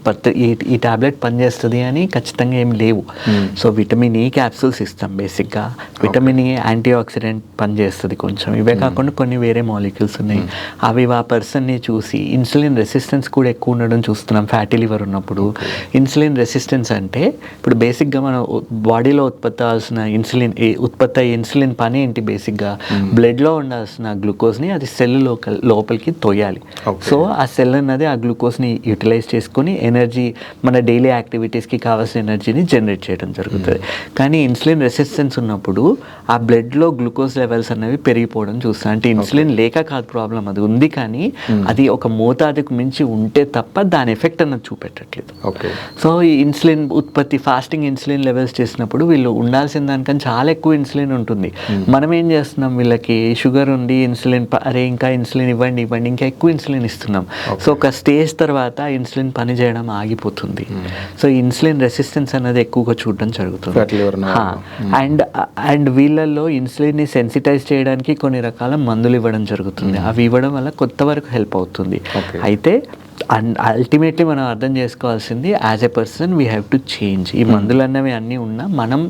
ఈ టాబ్లెట్ పనిచేస్తుంది అని ఖచ్చితంగా ఏం లేవు. సో విటమిన్ ఈ క్యాప్సూల్స్ ఇస్తాం బేసిక్గా. విటమిన్ ఈ యాంటీ ఆక్సిడెంట్ పనిచేస్తుంది కొంచెం. ఇవే కాకుండా కొన్ని వేరే మాలిక్యూల్స్ ఉన్నాయి, అవి ఆ పర్సన్ని చూసి ఇన్సులిన్ రెసిస్టెన్స్ కూడా ఎక్కువ ఉండడం చూస్తున్నాం ఫ్యాటీ లివర్ ఉన్నప్పుడు. ఇన్సులిన్ రెసిస్టెన్స్ అంటే ఇప్పుడు బేసిక్గా మన బాడీలో ఉత్పత్తి అవ్వాల్సిన ఉత్పత్తి అయ్యే ఇన్సులిన్ పని ఏంటి, బేసిక్గా బ్లడ్లో ఉండాల్సిన గ్లూకోజ్ని అది సెల్ లోపలికి తోయాలి. సో ఆ సెల్ అన్నది ఆ గ్లూకోజ్ని యూటిలైజ్ చేసుకొని ఎనర్జీ, మన డైలీ యాక్టివిటీస్కి కావాల్సిన ఎనర్జీని జనరేట్ చేయడం జరుగుతుంది. కానీ ఇన్సులిన్ రెసిస్టెన్స్ ఉన్నప్పుడు ఆ బ్లడ్లో గ్లూకోజ్ లెవెల్స్ అనేవి పెరిగిపోవడం చూస్తాం. అంటే ఇన్సులిన్ లేక కాదు ప్రాబ్లం, అది ఉంది కానీ అది ఒక మోతాదుకు మించి ఉంటే తప్ప దాని ఎఫెక్ట్ అన్నది చూపెట్టట్లేదు. సో ఈ ఇన్సులిన్ ఉత్పత్తి, ఫాస్టింగ్ ఇన్సులిన్ లెవెల్స్ చేసినప్పుడు వీళ్ళు ఉండాల్సిన దానికన్నా చాలా ఎక్కువ ఇన్సులిన్ ఉంటుంది. మనం ఏం చేస్తున్నాం, వీళ్ళకి షుగర్ ఉండి ఇన్సులిన్ అరే ఇంకా ఇన్సులిన్ ఇవ్వండి ఇంకా ఎక్కువ ఇన్సులిన్ ఇస్తున్నాం. సో ఒక స్టేజ్ తర్వాత ఇన్సులిన్ పని చేయడం ఆగిపోతుంది. సో ఇన్సులిన్ రెసిస్టెన్స్ అనేది ఎక్కువగా చూడడం జరుగుతుంది. అండ్ వీళ్ళల్లో ఇన్సులిన్ని సెన్సిటైజ్ చేయడానికి కొన్ని రకాల మందులు ఇవ్వడం జరుగుతుంది. అవి ఇవ్వడం వల్ల కొంత వరకు హెల్ప్ అవుతుంది. అయితే అల్టిమేట్లీ మనం అర్థం చేసుకోవాల్సింది, as a person we have to change. ఈ మందులు అన్నవి అన్నీ ఉన్నా మనం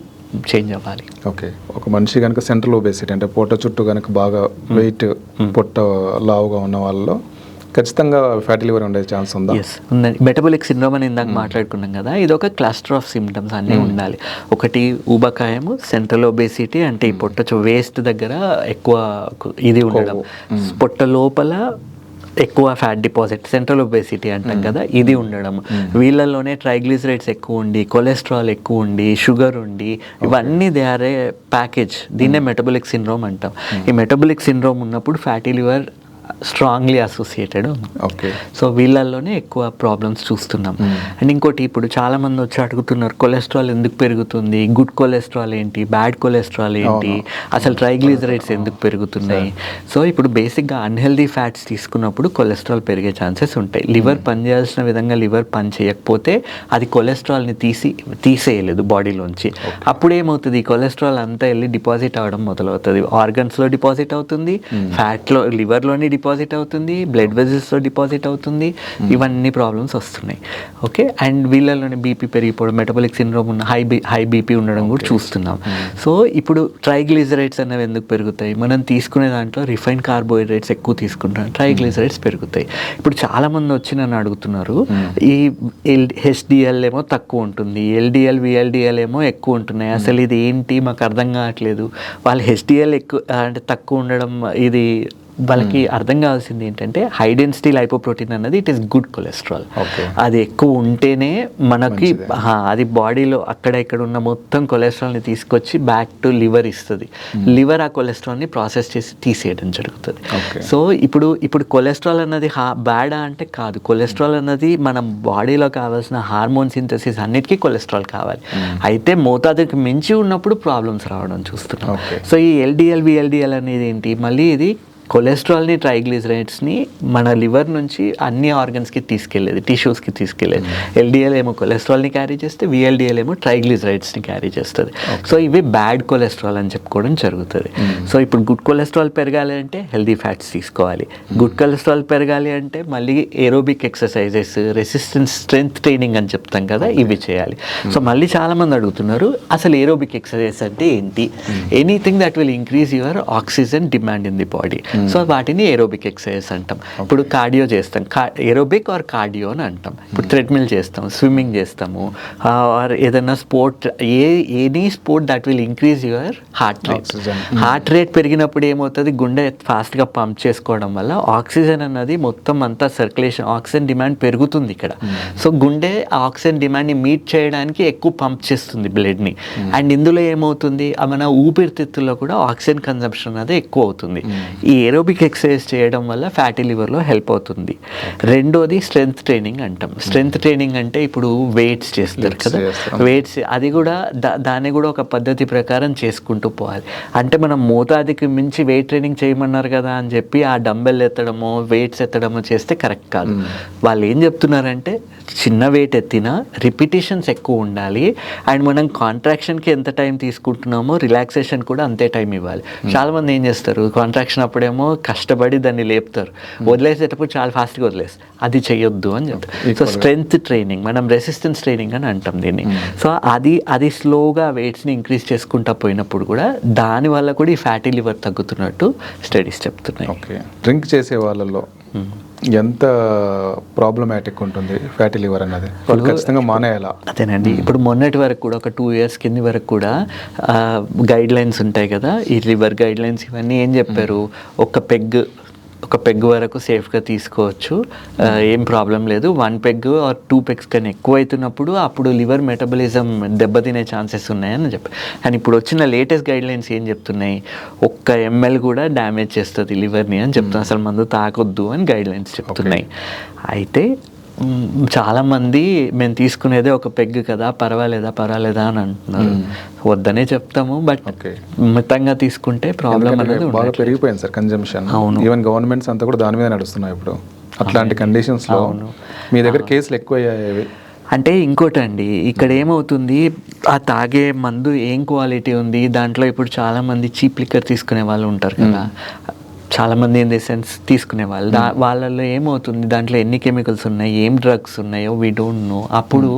చేంజ్ అవ్వాలి. ఓకే. ఒక మనిషి కనుక సెంట్రల్ ఒబేసిటీ అంటే పొట్ట చుట్టూ కనుక బాగా వెయిట్, పొట్ట లావుగా ఉన్న వాళ్ళలో ఖచ్చితంగా ఫ్యాటీ లివర్ ఉండే ఛాన్స్ ఉందా? ఎస్ ఉందండి. మెటబాలిక్ సిండ్రోమ్ అని ఇందాక మాట్లాడుకున్నాం కదా, ఇది ఒక క్లస్టర్ ఆఫ్ సిమ్టమ్స్ అన్నీ ఉండాలి. ఒకటి ఊబకాయము, సెంట్రల్ ఒబేసిటీ అంటే ఈ పొట్ట వేస్ట్ దగ్గర ఎక్కువ ఇది ఉండడం, పొట్ట లోపల ఎక్కువ ఫ్యాట్ డిపాజిట్, సెంట్రల్ ఒబేసిటీ అంటాం కదా, ఇది ఉండడం. వీళ్ళలోనే ట్రైగ్లిసరైడ్స్ ఎక్కువ ఉండి, కొలెస్ట్రాల్ ఎక్కువ ఉండి, షుగర్ ఉండి, ఇవన్నీ దే ఆర్ ఏ ప్యాకేజ్. దీన్నే మెటబాలిక్ సిండ్రోమ్ అంటాం. ఈ మెటబాలిక్ సిండ్రోమ్ ఉన్నప్పుడు fatty liver strongly associated. Okay. So వీళ్ళల్లోనే ఎక్కువ ప్రాబ్లమ్స్ చూస్తున్నాం. అండ్ ఇంకోటి, ఇప్పుడు చాలామంది వచ్చి అడుగుతున్నారు, కొలెస్ట్రాల్ ఎందుకు పెరుగుతుంది, గుడ్ కొలెస్ట్రాల్ ఏంటి, బ్యాడ్ కొలెస్ట్రాల్ ఏంటి, అసలు ట్రైగ్లిజరైడ్స్ ఎందుకు పెరుగుతున్నాయి. సో ఇప్పుడు బేసిక్గా అన్హెల్దీ ఫ్యాట్స్ తీసుకున్నప్పుడు కొలెస్ట్రాల్ పెరిగే ఛాన్సెస్ ఉంటాయి. లివర్ పనిచేయాల్సిన విధంగా లివర్ పని చేయకపోతే అది కొలెస్ట్రాల్ని తీసేయలేదు బాడీలోంచి. అప్పుడు ఏమవుతుంది, ఈ కొలెస్ట్రాల్ అంతా వెళ్ళి డిపాజిట్ అవ్వడం మొదలవుతుంది. ఆర్గన్స్లో డిపాజిట్ అవుతుంది, ఫ్యాట్లో లివర్లోని డిపాజిట్ అవుతుంది, బ్లడ్ వెజల్స్లో డిపాజిట్ అవుతుంది. ఇవన్నీ ప్రాబ్లమ్స్ వస్తున్నాయి. ఓకే. అండ్ వీళ్ళలోనే బీపీ పెరిగిపోవడం, మెటబాలిక్ సిండ్రోమ్ ఉన్న హై బీపీ ఉండడం కూడా చూస్తున్నాం. సో ఇప్పుడు ట్రైగ్లిజరైడ్స్ అనేవి ఎందుకు పెరుగుతాయి, మనం తీసుకునే దాంట్లో రిఫైన్డ్ కార్బోహైడ్రేట్స్ ఎక్కువ తీసుకుంటాం, ట్రైగ్లిజరైడ్స్ పెరుగుతాయి. ఇప్పుడు చాలామంది వచ్చి నన్ను అడుగుతున్నారు, ఈ హెచ్డిఎల్ ఏమో తక్కువ ఉంటుంది, ఎల్డిఎల్ విఎల్డిఎల్ ఏమో ఎక్కువ ఉంటున్నాయి, అసలు ఇది ఏంటి మాకు అర్థం కావట్లేదు. వాళ్ళు హెచ్డిఎల్ ఎక్కువ అంటే తక్కువ ఉండడం, ఇది వాళ్ళకి అర్థం కావాల్సింది ఏంటంటే హై డెన్సిటీ లైపోప్రోటీన్ అన్నది ఇట్ ఈస్ గుడ్ కొలెస్ట్రాల్. అది ఎక్కువ ఉంటేనే మనకి అది బాడీలో అక్కడ ఇక్కడ ఉన్న మొత్తం కొలెస్ట్రాల్ని తీసుకొచ్చి బ్యాక్ టు లివర్ ఇస్తుంది. లివర్ ఆ కొలెస్ట్రాల్ని ప్రాసెస్ చేసి తీసేయడం జరుగుతుంది. సో ఇప్పుడు కొలెస్ట్రాల్ అన్నది బ్యాడా అంటే కాదు. కొలెస్ట్రాల్ అన్నది మన బాడీలో కావాల్సిన హార్మోన్ సింథసిస్ అన్నిటికీ కొలెస్ట్రాల్ కావాలి. అయితే మోతాదుకి మించి ఉన్నప్పుడు ప్రాబ్లమ్స్ రావడం చూస్తున్నాం. సో ఈ ఎల్డిఎల్ విఎల్డిఎల్ అనేది ఏంటి, మళ్ళీ ఇది కొలెస్ట్రాల్ని, ట్రైగ్లిజరైడ్స్ని మన లివర్ నుంచి అన్ని ఆర్గన్స్కి తీసుకెళ్ళేది, టిష్యూస్కి తీసుకెళ్ళేది. ఎల్డిఎల్ ఏమో కొలెస్ట్రాల్ని క్యారీ చేస్తే, విఎల్డిఎల్ ఏమో ట్రైగ్లిజరైడ్స్ని క్యారీ చేస్తుంది. సో ఇవి బ్యాడ్ కొలెస్ట్రాల్ అని చెప్పుకోవడం జరుగుతుంది. సో ఇప్పుడు గుడ్ కొలెస్ట్రాల్ పెరగాలి అంటే హెల్దీ ఫ్యాట్స్ తీసుకోవాలి. గుడ్ కొలెస్ట్రాల్ పెరగాలి అంటే మళ్ళీ aerobic exercises, resistance strength training అని చెప్తాం కదా, ఇవి చేయాలి. సో మళ్ళీ చాలామంది అడుగుతున్నారు, అసలు ఏరోబిక్ ఎక్సర్సైజ్ అంటే ఏంటి? Anything that will increase your oxygen demand in the body. So వాటిని ఏరోబిక్ ఎక్సర్సైజ్ అంటాం. ఇప్పుడు కార్డియో చేస్తాం, ఏరోబిక్ ఆర్ కార్డియో అని అంటాం. ఇప్పుడు థ్రెడ్మిల్ చేస్తాం, స్విమ్మింగ్ చేస్తాము, ఆర్ ఏదైనా sport, any sport that will increase your heart rate. Heart rate పెరిగినప్పుడు ఏమవుతుంది, గుండె ఫాస్ట్గా పంప్ చేసుకోవడం వల్ల ఆక్సిజన్ అన్నది మొత్తం అంతా సర్క్యులేషన్, ఆక్సిజన్ డిమాండ్ పెరుగుతుంది ఇక్కడ. సో గుండె ఆక్సిజన్ డిమాండ్ని మీట్ చేయడానికి ఎక్కువ పంప్ చేస్తుంది బ్లడ్ని. అండ్ ఇందులో ఏమవుతుంది, మన ఊపిరితిత్తుల్లో కూడా ఆక్సిజన్ కన్జంప్షన్ అనేది ఎక్కువ అవుతుంది. ఈ ఏరోబిక్ ఎక్సర్సైజ్ చేయడం వల్ల ఫ్యాటీ లివర్లో హెల్ప్ అవుతుంది. రెండోది స్ట్రెంగ్త్ ట్రైనింగ్ అంటాం. స్ట్రెంగ్త్ ట్రైనింగ్ అంటే ఇప్పుడు వెయిట్స్ చేస్తారు కదా, వెయిట్స్ అది కూడా దాన్ని కూడా ఒక పద్ధతి ప్రకారం చేసుకుంటూ పోవాలి. అంటే మనం మోతాదికి మించి వెయిట్ ట్రైనింగ్ చేయమన్నారు కదా అని చెప్పి ఆ డంబెల్ ఎత్తడమో వెయిట్స్ ఎత్తడమో చేస్తే కరెక్ట్ కాదు. వాళ్ళు ఏం చెప్తున్నారంటే చిన్న వెయిట్ ఎత్తినా రిపిటేషన్స్ ఎక్కువ ఉండాలి, అండ్ మనం కాంట్రాక్షన్కి ఎంత టైం తీసుకుంటున్నామో రిలాక్సేషన్ కూడా అంతే టైం ఇవ్వాలి. చాలామంది ఏం చేస్తారు, కాంట్రాక్షన్ అప్పుడేమో కష్టపడి దాన్ని లేపుతారు, వదిలేసేటప్పుడు చాలా ఫాస్ట్గా వదిలేస్తారు. అది చేయొద్దు అని చెప్తారు. సో స్ట్రెంగ్త్ ట్రైనింగ్, మనం రెసిస్టెన్స్ ట్రైనింగ్ అని అంటాం దీన్ని. సో అది స్లోగా వెయిట్స్ని ఇంక్రీజ్ చేసుకుంటా పోయినప్పుడు కూడా దానివల్ల కూడా ఈ ఫ్యాటీ లివర్ తగ్గుతున్నట్టు స్టడీస్ చెప్తున్నాయి. ఓకే, డ్రింక్ చేసే వాళ్ళలో ఎంత ప్రాబ్లమాటిక్ ఉంటుంది ఫ్యాటీ లివర్ అన్నది? వాళ్ళు ఖచ్చితంగా మానేయాలా? అదేనండి, ఇప్పుడు మొన్నటి వరకు కూడా ఒక 2 years కింది వరకు కూడా గైడ్ లైన్స్ ఉంటాయి కదా, ఈ లివర్ గైడ్ లైన్స్ ఇవన్నీ ఏం చెప్పారు, ఒక పెగ్ వరకు సేఫ్గా తీసుకోవచ్చు, ఏం ప్రాబ్లం లేదు. 1 peg or 2 pegs కన్నా ఎక్కువ అవుతున్నప్పుడు అప్పుడు లివర్ మెటబలిజం దెబ్బతినే ఛాన్సెస్ ఉన్నాయని చెప్పి. కానీ ఇప్పుడు వచ్చిన లేటెస్ట్ గైడ్ లైన్స్ ఏం చెప్తున్నాయి, 1 ml కూడా డ్యామేజ్ చేస్తుంది లివర్ని అని చెప్తున్నాయి. అసలు మందు తాకొద్దు అని గైడ్ లైన్స్ చెప్తున్నాయి. అయితే చాలామంది మేము తీసుకునేదే 1 peg కదా, పర్వాలేదా అని అంటున్నారు. వద్దనే చెప్తాము, బట్ మితంగా తీసుకుంటే ప్రాబ్లం అనేది బాగా పెరిగిపోయింది సార్ కన్జంప్షన్. ఈవెన్ గవర్నమెంట్స్ అంతా కూడా దాని మీద నడుస్తున్నాయి ఇప్పుడు. అట్లాంటి కండిషన్స్లో మీ దగ్గర కేసులు ఎక్కువ అయ్యాయి. అంటే ఇంకోటండి, ఇక్కడ ఏమవుతుంది, ఆ తాగే మందు ఏం క్వాలిటీ ఉంది, దాంట్లో ఇప్పుడు చాలామంది చీప్ లిక్కర్ తీసుకునే వాళ్ళు ఉంటారు కదా, చాలామంది ఇన్ ది సెన్స్ తీసుకునే వాళ్ళు, వాళ్ళల్లో ఏమవుతుంది, దాంట్లో ఎన్ని కెమికల్స్ ఉన్నాయి, ఏం డ్రగ్స్ ఉన్నాయో వీ డోంట్ నో. అప్పుడు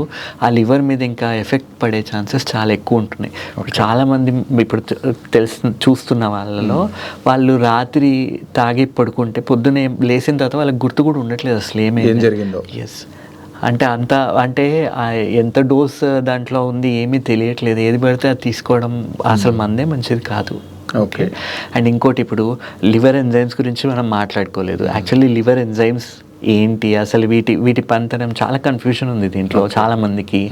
ఆ లివర్ మీద ఇంకా ఎఫెక్ట్ పడే ఛాన్సెస్ చాలా ఎక్కువ ఉంటున్నాయి. ఇప్పుడు చాలామంది ఇప్పుడు చూస్తున్న వాళ్ళలో వాళ్ళు రాత్రి తాగి పడుకుంటే పొద్దునే లేచిన తర్వాత వాళ్ళకి గుర్తు కూడా ఉండట్లేదు అసలు ఏం జరిగిందో. ఎస్, అంటే ఎంత డోస్ దాంట్లో ఉంది ఏమీ తెలియట్లేదు, ఏది పడితే అది తీసుకోవడం అసలు మందే మంచిది కాదు. ఓకే, అండ్ ఇంకోటి, ఇప్పుడు లివర్ ఎంజైమ్స్ గురించి మనం మాట్లాడుకోలేదు. యాక్చువల్లీ లివర్ ఎంజైమ్స్ ఏంటి, అసలు వీటి పనితనం చాలా కన్ఫ్యూషన్ ఉంది దీంట్లో చాలా మందికి.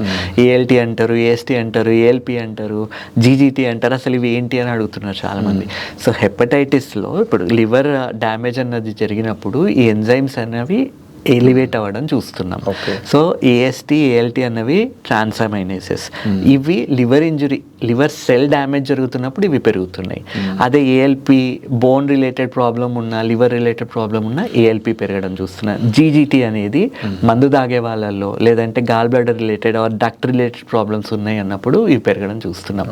ఏఎల్టీ అంటారు, ఏఎస్టీ అంటారు, ఏఎల్పి అంటారు, జీజీటీ అంటారు, అసలు ఇవి ఏంటి అని అడుగుతున్నారు చాలామంది. సో హెపటైటిస్లో ఇప్పుడు లివర్ డ్యామేజ్ అన్నది జరిగినప్పుడు ఈ ఎంజైమ్స్ అనేవి ఎలివేట్ అవ్వడం చూస్తున్నాం. సో ఏఎస్టీ ఏఎల్టీ అన్నవి ట్రాన్సామైనేసెస్, ఇవి లివర్ సెల్ డ్యామేజ్ జరుగుతున్నప్పుడు ఇవి పెరుగుతున్నాయి. అదే ఏఎల్పి బోన్ రిలేటెడ్ ప్రాబ్లం ఉన్నా, లివర్ రిలేటెడ్ ప్రాబ్లం ఉన్నా ఏఎల్పి పెరగడం చూస్తున్నాం. జీజీటీ అనేది మందు తాగే వాళ్ళల్లో, లేదంటే gall bladder related or duct related problems ఉన్నాయి అన్నప్పుడు ఇవి పెరగడం చూస్తున్నాం.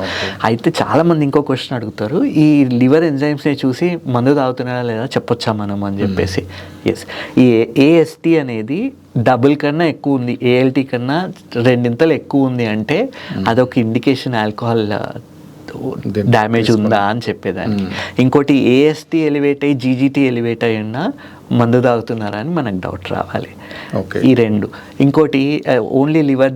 అయితే చాలామంది ఇంకో క్వశ్చన్ అడుగుతారు, ఈ లివర్ ఎంజైమ్స్ని చూసి మందు తాగుతున్నారా లేదా చెప్పొచ్చా మనం అని చెప్పేసి. ఎస్, ఈ ఏఎస్టీ అనేది డబుల్ కన్నా ఎక్కువ ఉంది, ఏఎల్టీ కన్నా 2 ఎక్కువ ఉంది అంటే అదొక ఇండికేషన్ ఆల్కహాల్ డ్యామేజ్ ఉందా అని చెప్పేదాన్ని. ఇంకోటి ఏఎస్టీ ఎలివేట్ అయ్యి జీజీటీ ఎలివేట్ అయ్యి ఉన్నా మందు తాగుతున్నారా అని మనకు డౌట్ రావాలి. ఈ 2. ఇంకోటి ఓన్లీ లివర్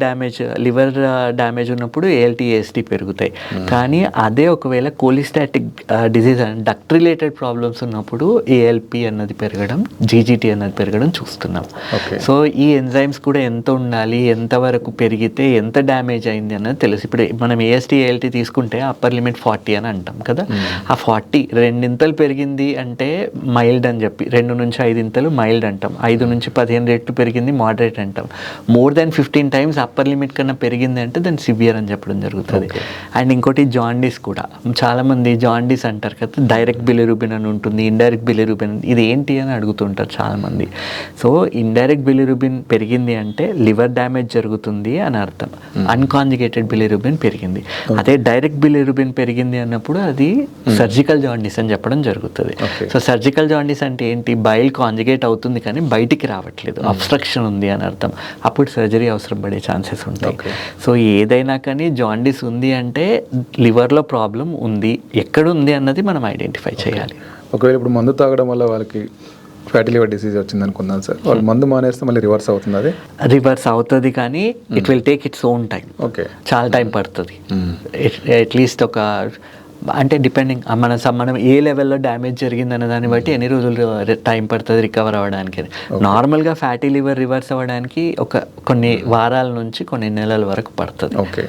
డ్యామేజ్ ఉన్నప్పుడు ఏఎల్టీ ఏఎస్టీ పెరుగుతాయి. కానీ అదే ఒకవేళ కోలిస్టాటిక్ డిజీజ్ అని డక్ట్ రిలేటెడ్ ప్రాబ్లమ్స్ ఉన్నప్పుడు ఏఎల్పి అన్నది పెరగడం, జీజీటీ అన్నది పెరగడం చూస్తున్నాం. సో ఈ ఎంజైమ్స్ కూడా ఎంత ఉండాలి, ఎంతవరకు పెరిగితే ఎంత డ్యామేజ్ అయింది అన్నది తెలుసు. ఇప్పుడు మనం ఏఎస్టీ ఏఎల్టీ తీసుకుంటే అప్పర్ లిమిట్ 40 అని అంటాం కదా, ఆ 40 2 పెరిగింది అంటే మైల్డ్ అని చెప్పి, 2 నుంచి 5 మైల్డ్ అంటాం, 5 నుంచి 15 రెట్లు పెరిగింది మోడరేట్ అంటాం. More than 15 times upper limit కన్నా పెరిగింది అంటే దాన్ని సివియర్ అని చెప్పడం జరుగుతుంది. అండ్ ఇంకోటి జాండీస్ కూడా, చాలామంది జాండీస్ అంటారు కదా, డైరెక్ట్ బిలిరూబిన్ అని ఉంటుంది, ఇండైరెక్ట్ బిలిరూబిన్, ఇది ఏంటి అని అడుగుతుంటారు చాలామంది. సో ఇండైరెక్ట్ బిలిరూబిన్ పెరిగింది అంటే లివర్ డ్యామేజ్ జరుగుతుంది అని అర్థం. అన్కాంజుగేటెడ్ బిలిరూబిన్ పెరిగింది. అదే డైరెక్ట్ బిలిరూబిన్ పెరిగింది అన్నప్పుడు అది సర్జికల్ జాండీస్ అని చెప్పడం జరుగుతుంది. సో సర్జికల్ జాండీస్ అంటే ఏంటి, బైల్ కాంజుగేట్ అవుతుంది కానీ బయటికి రావట్లేదు, అబ్స్ట్రక్షన్ ఉంది అని అర్థం. అప్పుడు సర్జరీ అవసరం పడే ఛాన్సెస్ ఉంటాయి. సో ఏదైనా కానీ జాండీస్ ఉంది అంటే లివర్లో ప్రాబ్లం ఉంది, ఎక్కడ ఉంది అన్నది మనం ఐడెంటిఫై చేయాలి. ఒకవేళ ఇప్పుడు మందు తాగడం వల్ల వాళ్ళకి ఫ్యాటీ లివర్ డిసీజ్ వచ్చింది అనుకుందాం సార్, వాళ్ళు మందు మానేస్తే మళ్ళీ రివర్స్ అవుతుంది? అది రివర్స్ అవుతుంది కానీ it will take its own time. చాలా టైం పడుతుంది, అట్లీస్ట్ ఒక, అంటే డిపెండింగ్ మనం ఏ లెవెల్లో డ్యామేజ్ జరిగిందన్న దాన్ని బట్టి ఎన్ని రోజులు టైం పడుతుంది రికవర్ అవ్వడానికి. నార్మల్గా ఫ్యాటీ లివర్ రివర్స్ అవ్వడానికి కొన్ని వారాల నుంచి కొన్ని నెలల వరకు పడుతుంది. ఓకే,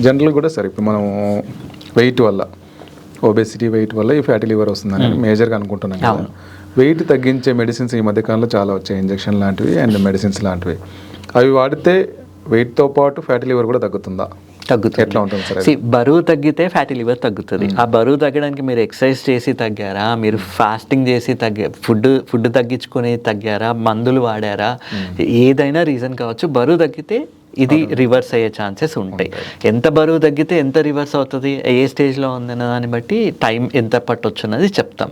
జనరల్ కూడా సార్ ఇప్పుడు మనం వెయిట్ వల్ల ఒబేసిటీ వెయిట్ వల్ల ఈ ఫ్యాటీ లివర్ వస్తుందని మేజర్గా అనుకుంటున్నాం కదా. వెయిట్ తగ్గించే మెడిసిన్స్ ఈ మధ్యకాలంలో చాలా వచ్చాయి, ఇంజెక్షన్ లాంటివి అండ్ మెడిసిన్స్ లాంటివి. అవి వాడితే వెయిట్తో పాటు ఫ్యాటీ లివర్ కూడా తగ్గుతుందా? తగ్గుతుంది. ఎట్లా ఉంటుంది సార్? బరువు తగ్గితే ఫ్యాటీ లివర్ తగ్గుతుంది. ఆ బరువు తగ్గడానికి మీరు ఎక్సర్సైజ్ చేసి తగ్గారా, మీరు ఫాస్టింగ్ చేసి ఫుడ్ తగ్గించుకొని తగ్గారా, మందులు వాడారా, ఏదైనా రీజన్ కావచ్చు, బరువు తగ్గితే ఇది రివర్స్ అయ్యే ఛాన్సెస్ ఉంటాయి. ఎంత బరువు తగ్గితే ఎంత రివర్స్ అవుతుంది, ఏ స్టేజ్లో ఉందన్న దాన్ని బట్టి టైం ఎంత పట్టొచ్చు అన్నది చెప్తాం.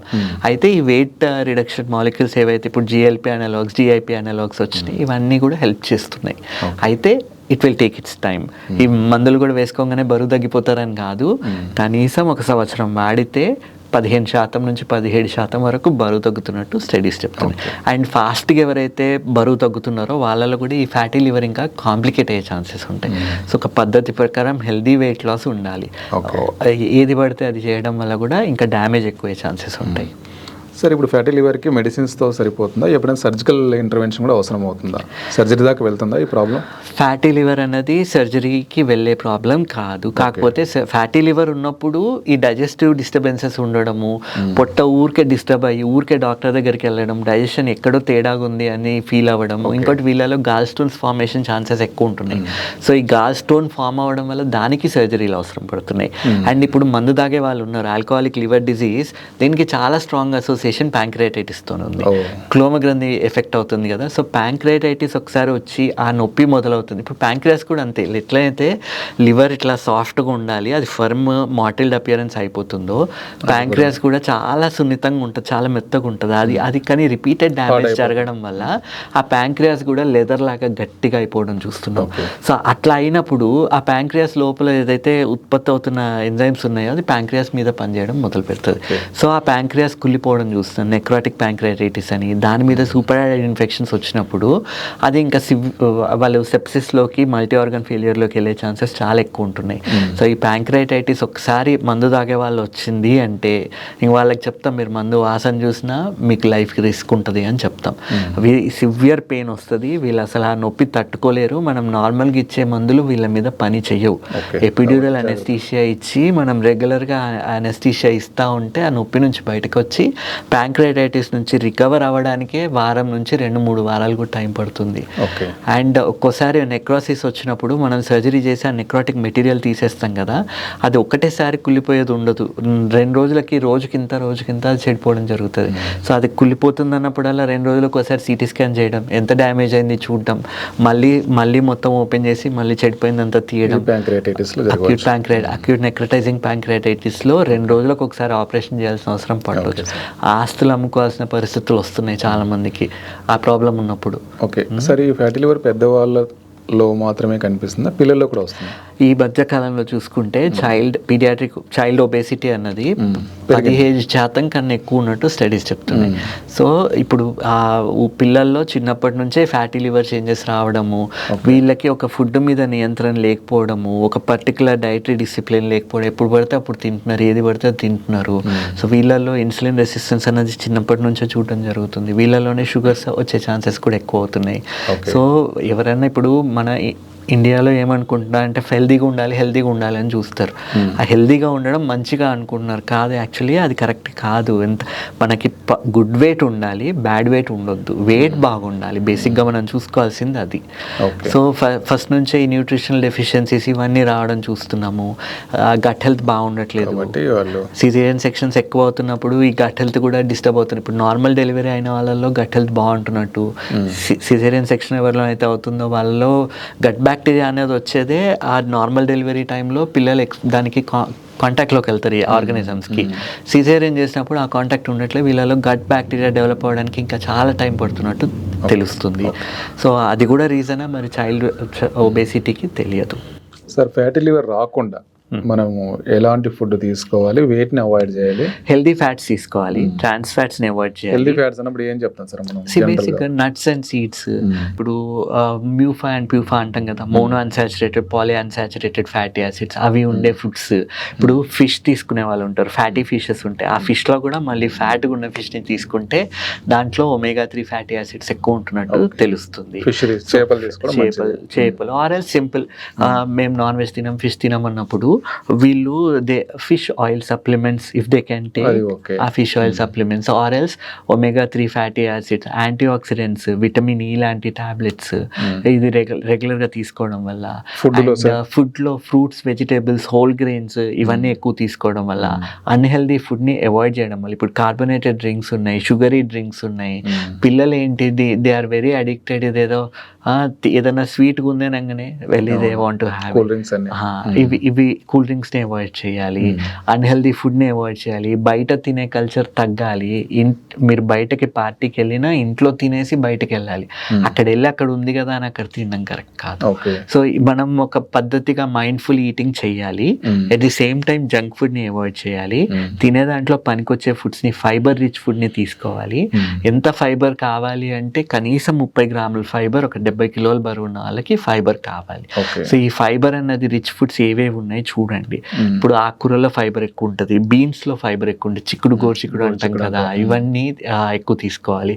అయితే ఈ వెయిట్ రిడక్షన్ మాలిక్యూల్స్ ఏవైతే ఇప్పుడు జిఎల్పి అనలాగ్స్, జిఐపి అనలాగ్స్ వచ్చినాయి, ఇవన్నీ కూడా హెల్ప్ చేస్తున్నాయి. అయితే it will take its time. ఈ మందులు కూడా వేసుకోగానే బరువు తగ్గిపోతారని కాదు, కనీసం 1 సంవత్సరం వాడితే 15% నుంచి 17% వరకు బరువు తగ్గుతున్నట్టు స్టడీస్ చెప్తున్నాయి. అండ్ ఫాస్ట్గా ఎవరైతే బరువు తగ్గుతున్నారో వాళ్ళలో కూడా ఈ ఫ్యాటీ లివర్ ఇంకా కాంప్లికేట్ అయ్యే ఛాన్సెస్ ఉంటాయి. సో ఒక పద్ధతి ప్రకారం హెల్దీ వెయిట్ లాస్ ఉండాలి. ఏది పడితే అది చేయడం వల్ల కూడా ఇంకా డ్యామేజ్ ఎక్కువయ్యే ఛాన్సెస్ ఉంటాయి. సార్ ఇప్పుడు ఫ్యాటీ లివర్కి మెడిసిన్స్తో సరిపోతుందా, ఎప్పుడైనా సర్జికల్ ఇంటర్వెన్షన్ కూడా అవసరం అవుతుందా? సర్జరీ దాకా వెళ్తుందా ఈ ప్రాబ్లం? ఫ్యాటీ లివర్ అనేది సర్జరీకి వెళ్ళే ప్రాబ్లం కాదు. కాకపోతే ఫ్యాటీ లివర్ ఉన్నప్పుడు ఈ డైజెస్టివ్ డిస్టర్బెన్సెస్ ఉండడము, పొట్ట ఊరికే డిస్టర్బ్ అయ్యి ఊరికే డాక్టర్ దగ్గరికి వెళ్ళడం, డైజెషన్ ఎక్కడో తేడాగా ఉంది అని ఫీల్ అవ్వడము, ఇంకోటి వీళ్ళలో గాల్ స్టోన్స్ ఫార్మేషన్ ఛాన్సెస్ ఎక్కువ ఉంటున్నాయి. సో ఈ గాల్ స్టోన్ ఫామ్ అవ్వడం వల్ల దానికి సర్జరీలు అవసరం పడుతున్నాయి. అండ్ ఇప్పుడు మందు తాగే వాళ్ళు ఉన్నారు, ఆల్కహాలిక్ లివర్ డిజీజ్, దీనికి చాలా స్ట్రాంగ్ అసోసియేషన్ ప్యాంక్రియాటైటిస్తో ఉంది. క్లోమ గ్రంథి ఎఫెక్ట్ అవుతుంది కదా. సో ప్యాంక్రియాటైటిస్ ఒకసారి వచ్చి ఆ నొప్పి మొదలవుతుంది. ఇప్పుడు ప్యాంక్రియాస్ కూడా అంతే, ఎట్లయితే లివర్ ఇట్లా సాఫ్ట్గా ఉండాలి, అది ఫర్మ్ మాటిల్డ్ అపియరెన్స్ అయిపోతుందో, ప్యాంక్రియాస్ కూడా చాలా సున్నితంగా ఉంటుంది, చాలా మెత్తగా ఉంటుంది. అది కానీ రిపీటెడ్ డ్యామేజ్ జరగడం వల్ల ఆ ప్యాంక్రియాస్ కూడా లెదర్ లాగా గట్టిగా అయిపోవడం చూస్తున్నాం. సో అట్లా అయినప్పుడు ఆ ప్యాంక్రియాస్ లోపల ఏదైతే ఉత్పత్తి అవుతున్న ఎంజైమ్స్ ఉన్నాయో అది ప్యాంక్రియాస్ మీద పనిచేయడం మొదలు పెడుతుంది. సో ఆ ప్యాంక్రియాస్ కుళ్ళిపోవడం చూస్తాం, నెక్రాటిక్ ప్యాంక్రియాటైటిస్ అని. దాని మీద సూపర్ ఇన్ఫెక్షన్స్ వచ్చినప్పుడు అది ఇంకా వాళ్ళు సెప్సిస్లోకి, మల్టీ ఆర్గన్ ఫెయిలియర్లోకి వెళ్ళే ఛాన్సెస్ చాలా ఎక్కువ ఉంటున్నాయి. సో ఈ ప్యాంక్రియాటైటిస్ ఒకసారి మందు తాగే వాళ్ళు వచ్చింది అంటే ఇంక వాళ్ళకి చెప్తాం, మీరు మందు వాసన చూసినా మీకు లైఫ్కి రిస్క్ ఉంటుంది అని చెప్తాం. సివియర్ పెయిన్ వస్తుంది, వీళ్ళు అసలు ఆ నొప్పి తట్టుకోలేరు. మనం నార్మల్గా ఇచ్చే మందులు వీళ్ళ మీద పని చెయ్యవు. ఎపిడ్యూరల్ అనెస్థీషియా ఇచ్చి మనం రెగ్యులర్గా అనెస్థీషియా ఇస్తూ ఉంటే ఆ నొప్పి నుంచి బయటకు వచ్చి ప్యాంక్రియాటైటిస్ నుంచి రికవర్ అవ్వడానికే 1 నుంచి 2-3 వారాలు కూడా టైం పడుతుంది. అండ్ ఒక్కోసారి నెక్రోసిస్ వచ్చినప్పుడు మనం సర్జరీ చేసి ఆ నెక్రాటిక్ మెటీరియల్ తీసేస్తాం కదా, అది ఒకటేసారి కుళ్ళిపోయేది ఉండదు. 2 రోజులకి రోజుకింత అది చెడిపోవడం జరుగుతుంది. సో అది కుళ్ళిపోతుంది అన్నప్పుడల్లా 2 రోజులకు ఒకసారి సిటీ స్కాన్ చేయడం, ఎంత డ్యామేజ్ అయింది చూడడం, మళ్ళీ మొత్తం ఓపెన్ చేసి మళ్ళీ చెడిపోయిందంతా తీయడం. అక్యూట్ నెక్రటైజింగ్ ప్యాంక్రియాటైటిస్లో 2 రోజులకు ఒకసారి ఆపరేషన్ చేయాల్సిన అవసరం పడవచ్చు. ఆస్తులు అమ్ముకోవాల్సిన పరిస్థితులు వస్తున్నాయి చాలా మందికి ఆ ప్రాబ్లం ఉన్నప్పుడు. ఓకే, సరే ఈ ఫ్యాటీ లివర్ పెద్దవాళ్ళలో మాత్రమే కనిపిస్తుందా, పిల్లల్లో కూడా వస్తుంది? ఈ మధ్య కాలంలో చూసుకుంటే చైల్డ్ ఒబేసిటీ అన్నది 17% కన్నా ఎక్కువ ఉన్నట్టు స్టడీస్ చెప్తున్నాయి. సో ఇప్పుడు ఆ పిల్లల్లో చిన్నప్పటి నుంచే ఫ్యాటీ లివర్ చేంజెస్ రావడము, వీళ్ళకి ఒక ఫుడ్ మీద నియంత్రణ లేకపోవడము, ఒక పర్టికులర్ డైటరీ డిసిప్లిన్ లేకపోవడం, ఎప్పుడు పడితే అప్పుడు తింటున్నారు, ఏది పడితే అది తింటున్నారు. సో వీళ్ళల్లో ఇన్సులిన్ రెసిస్టెన్స్ అనేది చిన్నప్పటి నుంచే చూడడం జరుగుతుంది. వీళ్ళలోనే షుగర్స్ వచ్చే ఛాన్సెస్ కూడా ఎక్కువ అవుతున్నాయి. సో ఎవరైనా ఇప్పుడు మన ఇండియాలో ఏమనుకుంటున్నారు అంటే హెల్దీగా ఉండాలి అని చూస్తారు. ఆ హెల్దీగా ఉండడం మంచిగా అనుకుంటున్నారు, కాదు యాక్చువల్లీ అది కరెక్ట్ కాదు. మనకి గుడ్ వెయిట్ ఉండాలి, బ్యాడ్ వెయిట్ ఉండొద్దు, వెయిట్ బాగుండాలి. బేసిక్గా మనం చూసుకోవాల్సింది అది. సో ఫస్ట్ నుంచే ఈ న్యూట్రిషనల్ డెఫిషియన్సీస్ ఇవన్నీ రావడం చూస్తున్నాము. గట్ హెల్త్ బాగుండట్లేదు, సిజేరియన్ సెక్షన్స్ ఎక్కువ అవుతున్నప్పుడు ఈ గట్ హెల్త్ కూడా డిస్టర్బ్ అవుతుంది. ఇప్పుడు నార్మల్ డెలివరీ అయిన వాళ్ళలో గట్ హెల్త్ బాగుంటున్నట్టు, సిజేరియన్ సెక్షన్ ఎవరిలో అయితే అవుతుందో వాళ్ళలో గట్ బ్యాక్టీరియా అనేది వచ్చేదే ఆ నార్మల్ డెలివరీ టైంలో పిల్లలు దానికి కాంటాక్ట్లోకి వెళ్తారు ఈ ఆర్గానిజమ్స్కి. సిజేరియన్ చేసినప్పుడు ఆ కాంటాక్ట్ ఉండట్లే, వీళ్ళలో గట్ బ్యాక్టీరియా డెవలప్ అవ్వడానికి ఇంకా చాలా టైం పడుతున్నట్టు తెలుస్తుంది. సో అది కూడా రీజనా మరి చైల్డ్ ఒబేసిటీకి తెలియదు. సార్ ఫ్యాటీ లివర్ రాకుండా మనము ఎలాంటి ఫుడ్ తీసుకోవాలి, వెయిట్ని అవాయిడ్ చేయాలి? హెల్దీ ఫ్యాట్స్ తీసుకోవాలి, ట్రాన్స్ ఫ్యాట్స్ని అవాయిడ్ చేయాలి. హెల్దీ ఫ్యాట్స్ అన్నప్పుడు ఏం చెప్తాం సార్ మనం? బేసిక్గా నట్స్ అండ్ సీడ్స్. ఇప్పుడు మ్యూఫా అండ్ ప్యూఫా అంటాం కదా, mono unsaturated, poly unsaturated fatty acids అవి ఉండే ఫుడ్స్. ఇప్పుడు ఫిష్ తీసుకునే వాళ్ళు ఉంటారు, ఫ్యాటీ ఫిషెస్ ఉంటాయి, ఆ ఫిష్లో కూడా మళ్ళీ ఫ్యాట్గా ఉన్న ఫిష్ని తీసుకుంటే దాంట్లో omega-3 ఫ్యాటీ యాసిడ్స్ ఎక్కువ ఉంటున్నట్టు తెలుస్తుంది. చేపలు ఆర్ ఎల్స్ సింపుల్ మేము నాన్ వెజ్ తినం, ఫిష్ తినం అన్నప్పుడు వీళ్ళు fish oil supplements if they can అది టేక్ okay. ఆ fish oil supplements or else omega-3 fatty acids, anti oxidants, vitamin E లాంటి టాబ్లెట్స్ ఇది రెగ్యులర్గా తీసుకోవడం వల్ల, Food లో ఫుడ్లో ఫ్రూట్స్, వెజిటేబుల్స్, హోల్ గ్రెయిన్స్ ఇవన్నీ ఎక్కువ తీసుకోవడం వల్ల, అన్హెల్దీ ఫుడ్ని అవాయిడ్ చేయడం వల్ల, ఇప్పుడు కార్బోనేటెడ్ డ్రింక్స్ ఉన్నాయి, షుగరీ డ్రింక్స్ ఉన్నాయి, పిల్లలు ఏంటి దే ఆర్ వెరీ అడిక్టెడ్. ఇదేదో ఏదైనా స్వీట్గా ఉందేనగానే వెళ్ళి they want to have cool drinks అన్ని ఇవి కూల్ డ్రింక్స్ని అవాయిడ్ చేయాలి, అన్హెల్దీ ఫుడ్ని అవాయిడ్ చేయాలి, బయట తినే కల్చర్ తగ్గాలి. మీరు బయటకి పార్టీకి వెళ్ళినా ఇంట్లో తినేసి బయటకు వెళ్ళాలి. అక్కడ వెళ్ళి అక్కడ ఉంది కదా అని అక్కడ తినడం కరెక్ట్ కాదు. ఓకే. సో మనం ఒక పద్ధతిగా మైండ్ఫుల్ ఈటింగ్ చేయాలి. At the same time junk ఫుడ్ని అవాయిడ్ చేయాలి. తినే దాంట్లో పనికొచ్చే ఫుడ్స్ని, ఫైబర్ రిచ్ ఫుడ్ని తీసుకోవాలి. ఎంత ఫైబర్ కావాలి అంటే కనీసం 30 గ్రాముల ఫైబర్ ఒక 70 కిలోల బరువు ఉన్న వాళ్ళకి ఫైబర్ కావాలి. సో ఈ ఫైబర్ అన్నది రిచ్ ఫుడ్స్ ఏవేవి ఉన్నాయి చూడండి. ఇప్పుడు ఆకుకూరలో ఫైబర్ ఎక్కువ ఉంటుంది, బీన్స్లో ఫైబర్ ఎక్కువ ఉంటుంది, చిక్కుడు గోరుచిక్కుడు అంటాం కదా, ఇవన్నీ ఎక్కువ తీసుకోవాలి.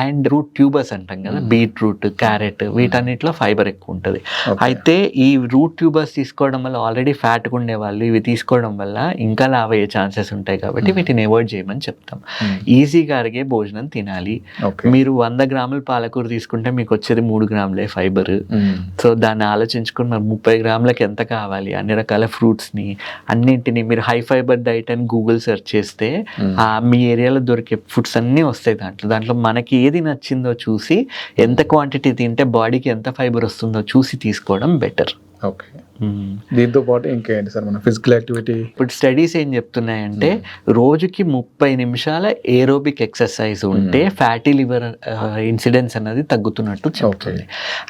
అండ్ రూట్ ట్యూబర్స్ అంటాం కదా, బీట్రూట్, క్యారెట్, వీటన్నిటిలో ఫైబర్ ఎక్కువ ఉంటుంది. అయితే ఈ రూట్ ట్యూబర్స్ తీసుకోవడం వల్ల ఆల్రెడీ ఫ్యాట్గా ఉండే వాళ్ళు ఇవి తీసుకోవడం వల్ల ఇంకా లావ్ అయ్యే ఛాన్సెస్ ఉంటాయి కాబట్టి వీటిని అవాయిడ్ చేయమని చెప్తాం. ఈజీగా అరిగే భోజనం తినాలి. మీరు 100 గ్రాముల పాలకూర తీసుకుంటే మీకు వచ్చేది 3 గ్రాములే ఫైబర్. సో దాన్ని ఆలోచించుకుని మరి 30 గ్రాములకి ఎంత కావాలి, అన్ని రకాల ఫ్రూట్స్ని అన్నింటినీ మీరు హై ఫైబర్ డైట్ అని గూగుల్ సెర్చ్ చేస్తే మీ ఏరియాలో దొరికే ఫుడ్స్ అన్నీ వస్తాయి. దాంట్లో మనకి ఏది నచ్చిందో చూసి ఎంత క్వాంటిటీ తింటే బాడీకి ఎంత ఫైబర్ వస్తుందో చూసి తీసుకోవడం బెటర్. ఓకే. దీంతో పాటు ఇంకేంటి సార్ మన ఫిజికల్ యాక్టివిటీ? ఇప్పుడు స్టడీస్ ఏం చెప్తున్నాయంటే రోజుకి 30 నిమిషాల ఏరోబిక్ ఎక్సర్సైజ్ ఉంటే ఫ్యాటీ లివర్ ఇన్సిడెన్స్ అన్నది తగ్గుతున్నట్టు చెప్తుంది.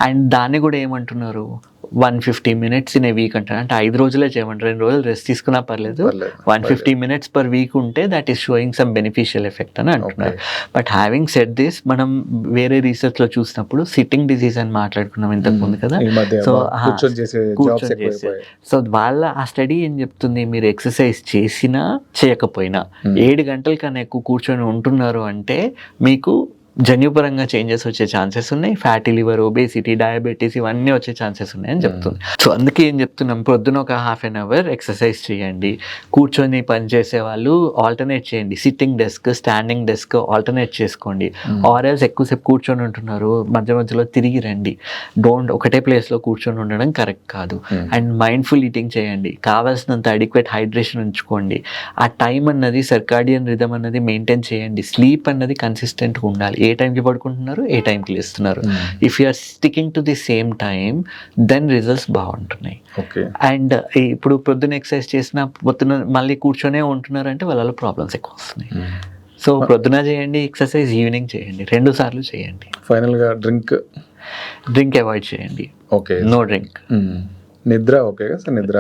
అండ్ దాన్ని కూడా ఏమంటున్నారు, 150 మినిట్స్ ఇన్ ఏ వీక్ అంటారు. అంటే 5 రోజులే చేయమంటారు, 2 రోజులు రెస్ట్ తీసుకున్నా పర్లేదు, 150 మినిట్స్ పర్ వీక్ ఉంటే that is showing some beneficial effect అని అంటున్నారు. బట్ హ్యావింగ్ సెడ్ దిస్, మనం వేరే రీసెర్చ్లో చూసినప్పుడు సిట్టింగ్ డిసీజ్ అని మాట్లాడుకున్నాం ఇంతకు ముందు కదా. సో సో వాళ్ళ ఆ స్టడీ ఏం చెప్తుంది, మీరు ఎక్సర్సైజ్ చేసినా చేయకపోయినా 7 గంటల కన్నా ఎక్కువ కూర్చొని ఉంటున్నారు అంటే మీకు జన్యుపరంగా చేంజెస్ వచ్చే ఛాన్సెస్ ఉన్నాయి. ఫ్యాటీ లివర్, ఒబేసిటీ, డయాబెటీస్ ఇవన్నీ వచ్చే ఛాన్సెస్ ఉన్నాయని చెప్తుంది. సో అందుకే ఏం చెప్తున్నాం, పొద్దున ఒక ½ అవర్ ఎక్సర్సైజ్ చేయండి. కూర్చొని పని చేసే వాళ్ళు ఆల్టర్నేట్ చేయండి, sitting desk, standing desk alternate చేసుకోండి. ఆర్ఎల్స్ ఎక్కువసేపు కూర్చొని ఉంటున్నారు, మధ్య మధ్యలో తిరిగి రండి. ఒకటే ప్లేస్లో కూర్చొని ఉండడం కరెక్ట్ కాదు. అండ్ మైండ్ఫుల్ ఈటింగ్ చేయండి, కావాల్సినంత అడిక్వేట్ హైడ్రేషన్ ఉంచుకోండి. ఆ టైం అన్నది సర్కాడియన్ రిథమ్ అన్నది మెయింటైన్ చేయండి. స్లీప్ అన్నది కన్సిస్టెంట్గా ఉండాలి. ఏ టైంకి పడుకుంటున్నారు, ఏ టైంకి లేస్తున్నారు. If you are sticking to the same time then results బాగుంటున్నాయి. అండ్ ఇప్పుడు పొద్దున్న ఎక్సర్సైజ్ చేసిన పొద్దున మళ్ళీ కూర్చొనే ఉంటున్నారు అంటే వాళ్ళలో ప్రాబ్లమ్స్ ఎక్కువ వస్తున్నాయి. సో పొద్దున చేయండి ఎక్సర్సైజ్, ఈవినింగ్ చేయండి, 2 సార్లు చేయండి. ఫైనల్గా డ్రింక్ అవాయిడ్ చేయండి. ఓకే. No drink. నిద్ర ఓకే సార్, నిద్ర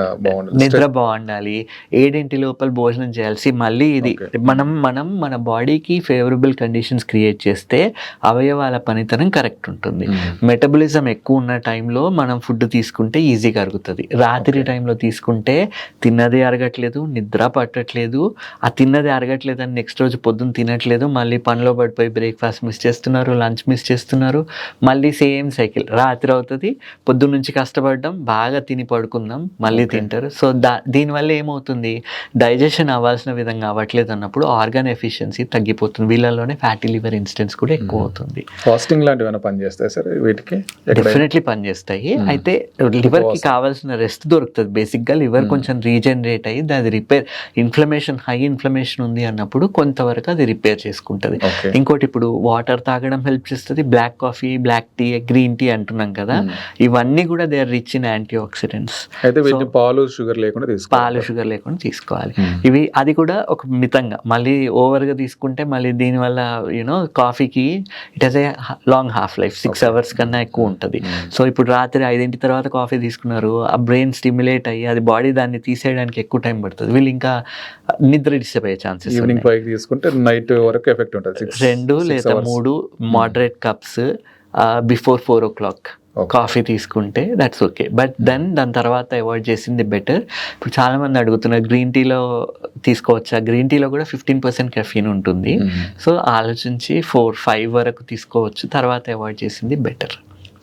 బాగుండాలి. 7 లోపల భోజనం చేయాల్సి. మళ్ళీ ఇది మనం మన బాడీకి ఫేవరబుల్ కండిషన్స్ క్రియేట్ చేస్తే అవయవాల పనితనం కరెక్ట్ ఉంటుంది. మెటబలిజం ఎక్కువ ఉన్న టైంలో మనం ఫుడ్ తీసుకుంటే ఈజీగా అరుగుతుంది. రాత్రి టైంలో తీసుకుంటే తిన్నది అరగట్లేదు, నిద్ర పట్టట్లేదు. ఆ తిన్నది అరగట్లేదు అని నెక్స్ట్ రోజు పొద్దున్న తినట్లేదు, మళ్ళీ పనిలో పడిపోయి బ్రేక్ఫాస్ట్ మిస్ చేస్తున్నారు, లంచ్ మిస్ చేస్తున్నారు, మళ్ళీ సేమ్ సైకిల్. రాత్రి అవుతుంది, పొద్దున్న నుంచి కష్టపడడం, బాగా తిని పడుకుందాం, మళ్ళీ తింటారు. సో దీనివల్ల ఏమవుతుంది, డైజెషన్ అవ్వాల్సిన విధంగా అవ్వట్లేదు అన్నప్పుడు ఆర్గాన్ ఎఫిషియన్సీ తగ్గిపోతుంది. వీళ్ళలోనే ఫ్యాటీ లివర్ ఇన్సిడెన్స్ కూడా ఎక్కువ అవుతుంది. ఫాస్టింగ్ లాంటివి ఏమైనా పనిచేస్తాయి సార్ వీటికి? డెఫినెట్లీ పనిచేస్తాయి. అయితే లివర్కి కావాల్సిన రెస్ట్ దొరుకుతుంది. బేసిక్గా లివర్ కొంచెం రీజనరేట్ అయ్యి అది రిపేర్, హై ఇన్ఫ్లమేషన్ ఉంది అన్నప్పుడు కొంతవరకు అది రిపేర్ చేసుకుంటుంది. ఇంకోటి ఇప్పుడు వాటర్ తాగడం హెల్ప్ చేస్తుంది. Black coffee, black tea, green tea అంటున్నాం కదా, ఇవన్నీ కూడా they are rich in anti oxidants. పాలు షుగర్ లేకుండా తీసుకోవాలి. ఇవి అది కూడా ఒక మితంగా, మళ్ళీ ఓవర్గా తీసుకుంటే మళ్ళీ దీనివల్ల కాఫీకి it has a long half life, 6 hours కన్నా ఎక్కువ ఉంటుంది. సో ఇప్పుడు రాత్రి 5 తర్వాత కాఫీ తీసుకున్నారు, ఆ బ్రెయిన్ స్టిమ్యులేట్ అయ్యి అది బాడీ దాన్ని తీసేయడానికి ఎక్కువ టైం పడుతుంది. వీళ్ళు ఇంకా నిద్ర డిస్టర్బ్ అయ్యే ఛాన్సెస్. తీసుకుంటే నైట్ వరకు ఎఫెక్ట్ ఉంటుంది. 2 లేదా 3 moderate cups before 4 o'clock coffee తీసుకుంటే దట్స్ ఓకే. బట్ దాని తర్వాత అవాయిడ్ చేసింది బెటర్. ఇప్పుడు చాలామంది అడుగుతున్నారు గ్రీన్ టీలో తీసుకోవచ్చా? గ్రీన్ టీలో కూడా 15% కెఫీన్ ఉంటుంది. సో ఆలోచించి 4-5 వరకు తీసుకోవచ్చు, తర్వాత అవాయిడ్ చేసింది బెటర్.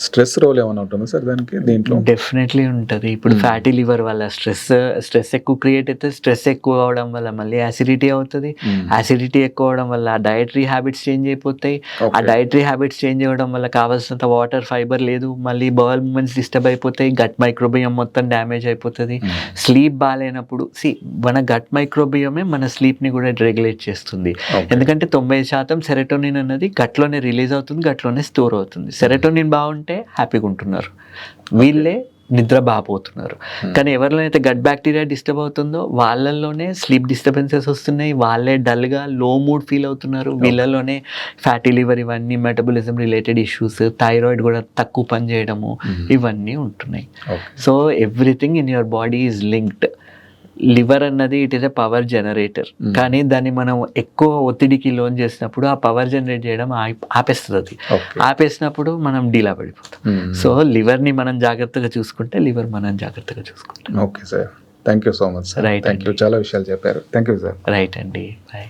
స్ట్రెస్ రోల్ ఏమైనా ఉంటుందా సార్ దానికి దీంట్లో? డెఫినెట్లీ ఉంటుంది. ఇప్పుడు ఫ్యాటీ లివర్ వల్ల స్ట్రెస్ ఎక్కువ క్రియేట్ అయితే స్ట్రెస్ ఎక్కువ అవడం వల్ల మళ్ళీ యాసిడిటీ అవుతుంది. యాసిడిటీ ఎక్కువ అవడం వల్ల డైటరీ హ్యాబిట్స్ చేంజ్ అయిపోతాయి. ఆ డైటరీ హ్యాబిట్స్ చేంజ్ అవ్వడం వల్ల కావాల్సినంత వాటర్, ఫైబర్ లేదు. మళ్ళీ బౌల్ మూమెంట్స్ డిస్టర్బ్ అయిపోతాయి. గట్ మైక్రోబియం మొత్తం డ్యామేజ్ అయిపోతుంది. స్లీప్ బాగాలేనప్పుడు మన గట్ మైక్రోబియమే మన స్లీప్ని కూడా రెగ్యులేట్ చేస్తుంది. ఎందుకంటే 90% సెరోటోనిన్ అన్నది గట్లోనే రిలీజ్ అవుతుంది, గట్లోనే స్టోర్ అవుతుంది. సెరోటోనిన్ బాగుంటే హ్యాపీగా ఉంటున్నారు, వీళ్ళే నిద్ర బాగుపోతున్నారు. కానీ ఎవరిలో అయితే గట్ బ్యాక్టీరియా డిస్టర్బ్ అవుతుందో వాళ్ళల్లోనే స్లీప్ డిస్టర్బెన్సెస్ వస్తున్నాయి, వాళ్ళే డల్గా లో మూడ్ ఫీల్ అవుతున్నారు, వీళ్ళలోనే ఫ్యాటీ లివర్, ఇవన్నీ మెటబాలిజం రిలేటెడ్ ఇష్యూస్, థైరాయిడ్ కూడా తక్కువ పని చేయడము, ఇవన్నీ ఉంటున్నాయి. So everything in your body is linked. Liver అన్నది it is a power generator. కానీ దాన్ని మనం ఎక్కువ ఒత్తిడికి లోన్ చేసినప్పుడు ఆ పవర్ జనరేట్ చేయడం ఆపేస్తుంది. ఆపేసినప్పుడు మనం డీలా పడిపోతాం. సో లివర్ని మనం జాగ్రత్తగా చూసుకుంటే లివర్ మనం జాగ్రత్తగా చూసుకుంటాం. Okay sir, thank you so much sir. Thank you, చాలా విషయాలు చెప్పారు. Thank you sir. రైట్ అండి, బాయ్.